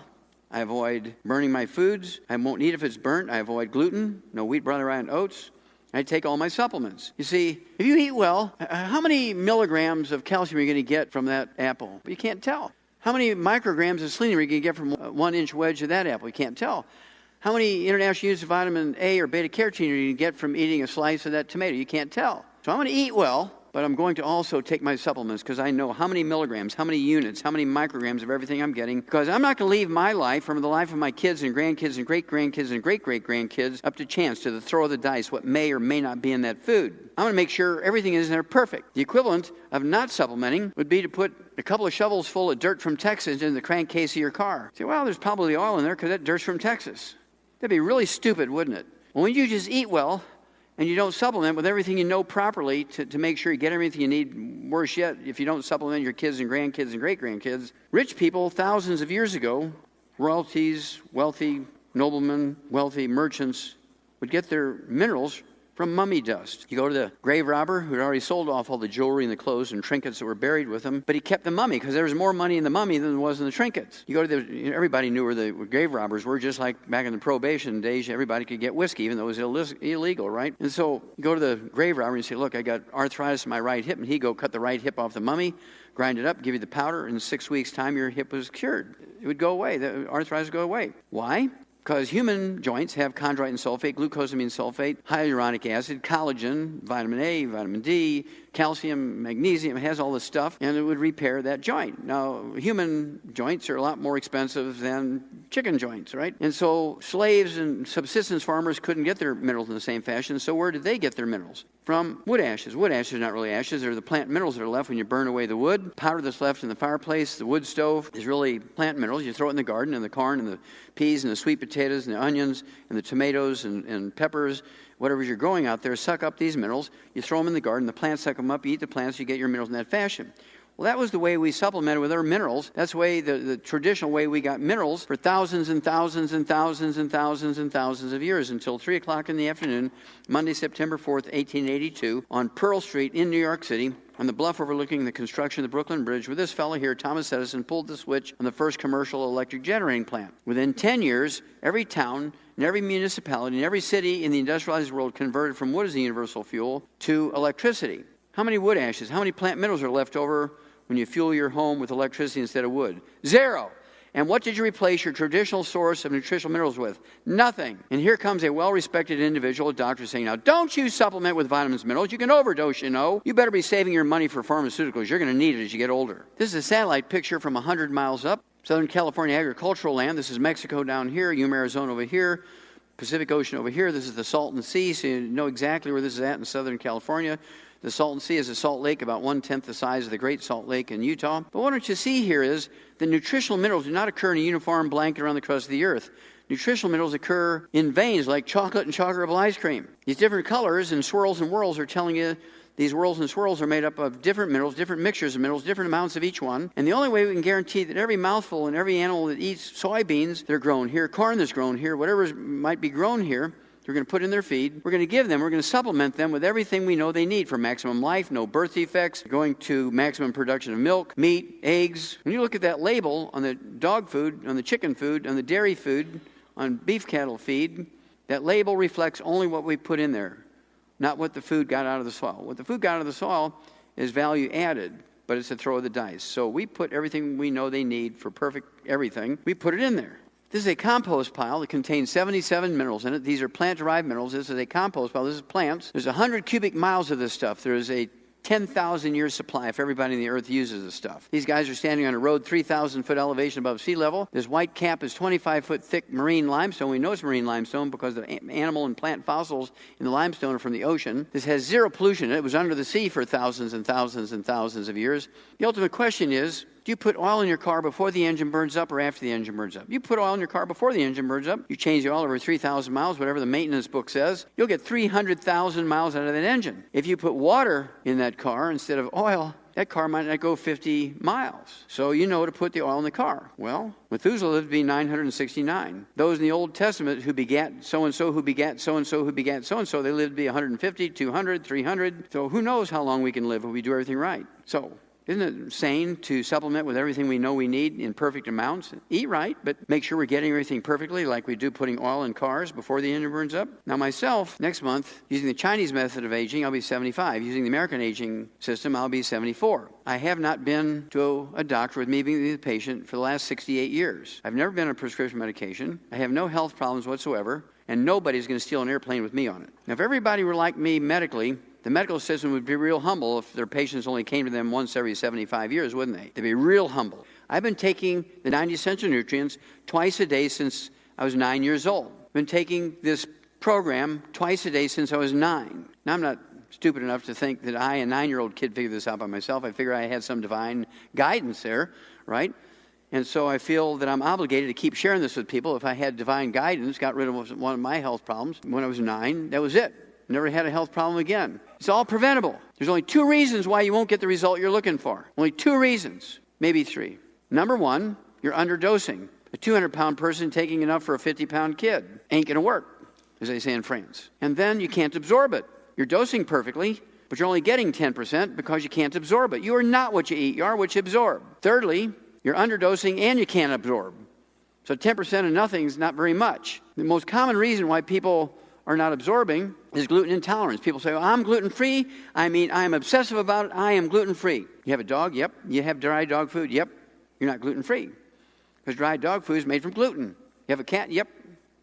I avoid burning my foods. I won't eat if it's burnt. I avoid gluten, no wheat, barley, rye, and oats. I take all my supplements. You see, if you eat well, how many milligrams of calcium are you going to get from that apple? You can't tell. How many micrograms of selenium are you going to get from a 1-inch wedge of that apple? You can't tell. How many international units of vitamin A or beta-carotene are you going to get from eating a slice of that tomato? You can't tell. So I'm going to eat well, but I'm going to also take my supplements because I know how many milligrams, how many units, how many micrograms of everything I'm getting, because I'm not going to leave my life or the life of my kids and grandkids and great-grandkids and great-great-grandkids up to chance, to the throw of the dice, what may or may not be in that food. I'm going to make sure everything is in there perfect. The equivalent of not supplementing would be to put a couple of shovels full of dirt from Texas in the crankcase of your car. Say, well, there's probably oil in there because that dirt's from Texas. That'd be really stupid, wouldn't it? Well, when you just eat well, and you don't supplement with everything you know properly to make sure you get everything you need, worse yet, if you don't supplement your kids and grandkids and great-grandkids. Rich people, thousands of years ago, royalties, wealthy noblemen, wealthy merchants, would get their minerals from mummy dust. You go to the grave robber who had already sold off all the jewelry and the clothes and trinkets that were buried with him, but he kept the mummy because there was more money in the mummy than there was in the trinkets. You go to everybody knew where the grave robbers were, just like back in the Prohibition days, everybody could get whiskey, even though it was illegal, right? And so you go to the grave robber and you say, look, I got arthritis in my right hip, and he'd go cut the right hip off the mummy, grind it up, give you the powder, and in 6 weeks' time your hip was cured. It would go away. The arthritis would go away. Why? Because human joints have chondroitin sulfate, glucosamine sulfate, hyaluronic acid, collagen, vitamin A, vitamin D, calcium, magnesium. It has all this stuff, and it would repair that joint. Now, human joints are a lot more expensive than chicken joints, right? And so slaves and subsistence farmers couldn't get their minerals in the same fashion, so where did they get their minerals? From wood ashes. Wood ashes are not really ashes. They're the plant minerals that are left when you burn away the wood. Powder that's left in the fireplace, the wood stove, is really plant minerals. You throw it in the garden, and the corn and the peas and the sweet potatoes and the onions and the tomatoes and peppers, whatever you're growing out there, suck up these minerals. You throw them in the garden. The plants suck them up. You eat the plants. You get your minerals in that fashion. Well, that was the way we supplemented with our minerals. That's the way, the traditional way we got minerals for thousands and thousands and thousands and thousands and thousands of years until 3 o'clock in the afternoon, Monday, September 4th, 1882, on Pearl Street in New York City, on the bluff overlooking the construction of the Brooklyn Bridge, where this fellow here, Thomas Edison, pulled the switch on the first commercial electric generating plant. Within 10 years, every town and every municipality and every city in the industrialized world converted from wood as the universal fuel to electricity. How many wood ashes, how many plant minerals are left over when you fuel your home with electricity instead of wood? 0. And what did you replace your traditional source of nutritional minerals with? Nothing. And here comes a well-respected individual, a doctor, saying, now, don't you supplement with vitamins and minerals. You can overdose, you know. You better be saving your money for pharmaceuticals. You're going to need it as you get older. This is a satellite picture from 100 miles up. Southern California agricultural land. This is Mexico down here, Yuma, Arizona over here, Pacific Ocean over here. This is the Salton Sea, so you know exactly where this is at in Southern California. The Salton Sea is a salt lake about 1/10 the size of the Great Salt Lake in Utah. But what you see here is the nutritional minerals do not occur in a uniform blanket around the crust of the earth. Nutritional minerals occur in veins like chocolate and chocolate level ice cream. These different colors and swirls and whirls are telling you these whirls and swirls are made up of different minerals, different mixtures of minerals, different amounts of each one. And the only way we can guarantee that every mouthful and every animal that eats soybeans, they're grown here, corn that's grown here, whatever might be grown here, we're going to put in their feed. We're going to give them, we're going to supplement them with everything we know they need for maximum life, no birth defects, going to maximum production of milk, meat, eggs. When you look at that label on the dog food, on the chicken food, on the dairy food, on beef cattle feed, that label reflects only what we put in there, not what the food got out of the soil. What the food got out of the soil is value added, but it's a throw of the dice. So we put everything we know they need for perfect everything, we put it in there. This is a compost pile that contains 77 minerals in it. These are plant-derived minerals. This is a compost pile. This is plants. There's 100 cubic miles of this stuff. There is a 10,000-year supply if everybody in the earth uses this stuff. These guys are standing on a road 3,000-foot elevation above sea level. This white cap is 25-foot thick marine limestone. We know it's marine limestone because the animal and plant fossils in the limestone are from the ocean. This has zero pollution. It was under the sea for thousands and thousands and thousands of years. The ultimate question is, do you put oil in your car before the engine burns up or after the engine burns up? You put oil in your car before the engine burns up. You change the oil over 3,000 miles, whatever the maintenance book says. You'll get 300,000 miles out of that engine. If you put water in that car instead of oil, that car might not go 50 miles. So you know to put the oil in the car. Well, Methuselah lived to be 969. Those in the Old Testament who begat so-and-so, who begat so-and-so, who begat so-and-so, they lived to be 150, 200, 300. So who knows how long we can live if we do everything right. So isn't it sane to supplement with everything we know we need in perfect amounts? Eat right, but make sure we're getting everything perfectly like we do putting oil in cars before the engine burns up. Now myself, next month, using the Chinese method of aging, I'll be 75. Using the American aging system, I'll be 74. I have not been to a doctor with me being the patient for the last 68 years. I've never been on prescription medication. I have no health problems whatsoever, and nobody's going to steal an airplane with me on it. Now, if everybody were like me medically, The medical system would be real humble if their patients only came to them once every 75 years, wouldn't they? They'd be real humble. I've been taking the 90 essential nutrients twice a day since I was 9 years old. I've been taking this program twice a day since I was 9. Now, I'm not stupid enough to think that I, a 9-year-old kid, figured this out by myself. I figure I had some divine guidance there, right? And so I feel that I'm obligated to keep sharing this with people. If I had divine guidance, got rid of one of my health problems when I was 9, that was it. Never had a health problem again. It's all preventable. There's only 2 reasons why you won't get the result you're looking for. Only 2 reasons, maybe 3. Number 1, you're underdosing. A 200-pound person taking enough for a 50-pound kid ain't going to work, as they say in France. And then you can't absorb it. You're dosing perfectly, but you're only getting 10% because you can't absorb it. You are not what you eat. You are what you absorb. Thirdly, you're underdosing and you can't absorb. So 10% of nothing is not very much. The most common reason why people are not absorbing is gluten intolerance. People say, well, I'm gluten-free. I mean, I'm obsessive about it. I am gluten-free. You have a dog? Yep. You have dry dog food? Yep. You're not gluten-free because dry dog food is made from gluten. You have a cat? Yep.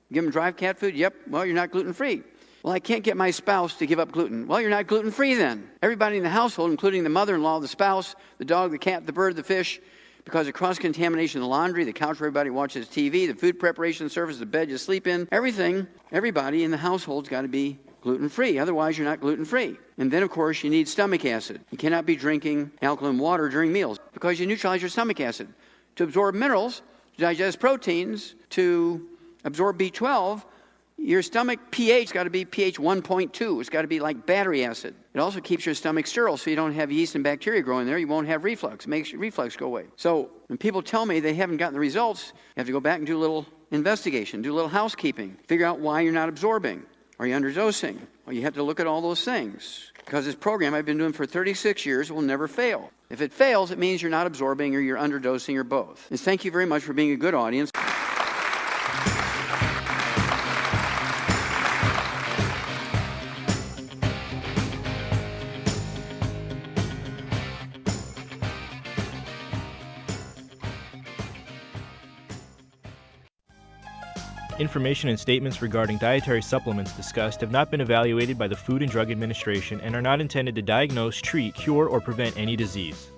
You give them dry cat food? Yep. Well, you're not gluten-free. Well, I can't get my spouse to give up gluten. Well, you're not gluten-free then. Everybody in the household, including the mother-in-law, the spouse, the dog, the cat, the bird, the fish, because of cross-contamination in the laundry, the couch where everybody watches TV, the food preparation surface, the bed you sleep in, everything, everybody in the household's got to be gluten-free. Otherwise, you're not gluten-free. And then, of course, you need stomach acid. You cannot be drinking alkaline water during meals because you neutralize your stomach acid. To absorb minerals, to digest proteins, to absorb B12, your stomach pH has got to be pH 1.2. It's got to be like battery acid. It also keeps your stomach sterile so you don't have yeast and bacteria growing there. You won't have reflux. It makes your reflux go away. So when people tell me they haven't gotten the results, you have to go back and do a little investigation, do a little housekeeping, figure out why you're not absorbing. Are you underdosing? Well, you have to look at all those things. Because this program I've been doing for 36 years will never fail. If it fails, it means you're not absorbing or you're underdosing or both. And thank you very much for being a good audience. Information and statements regarding dietary supplements discussed have not been evaluated by the Food and Drug Administration and are not intended to diagnose, treat, cure, or prevent any disease.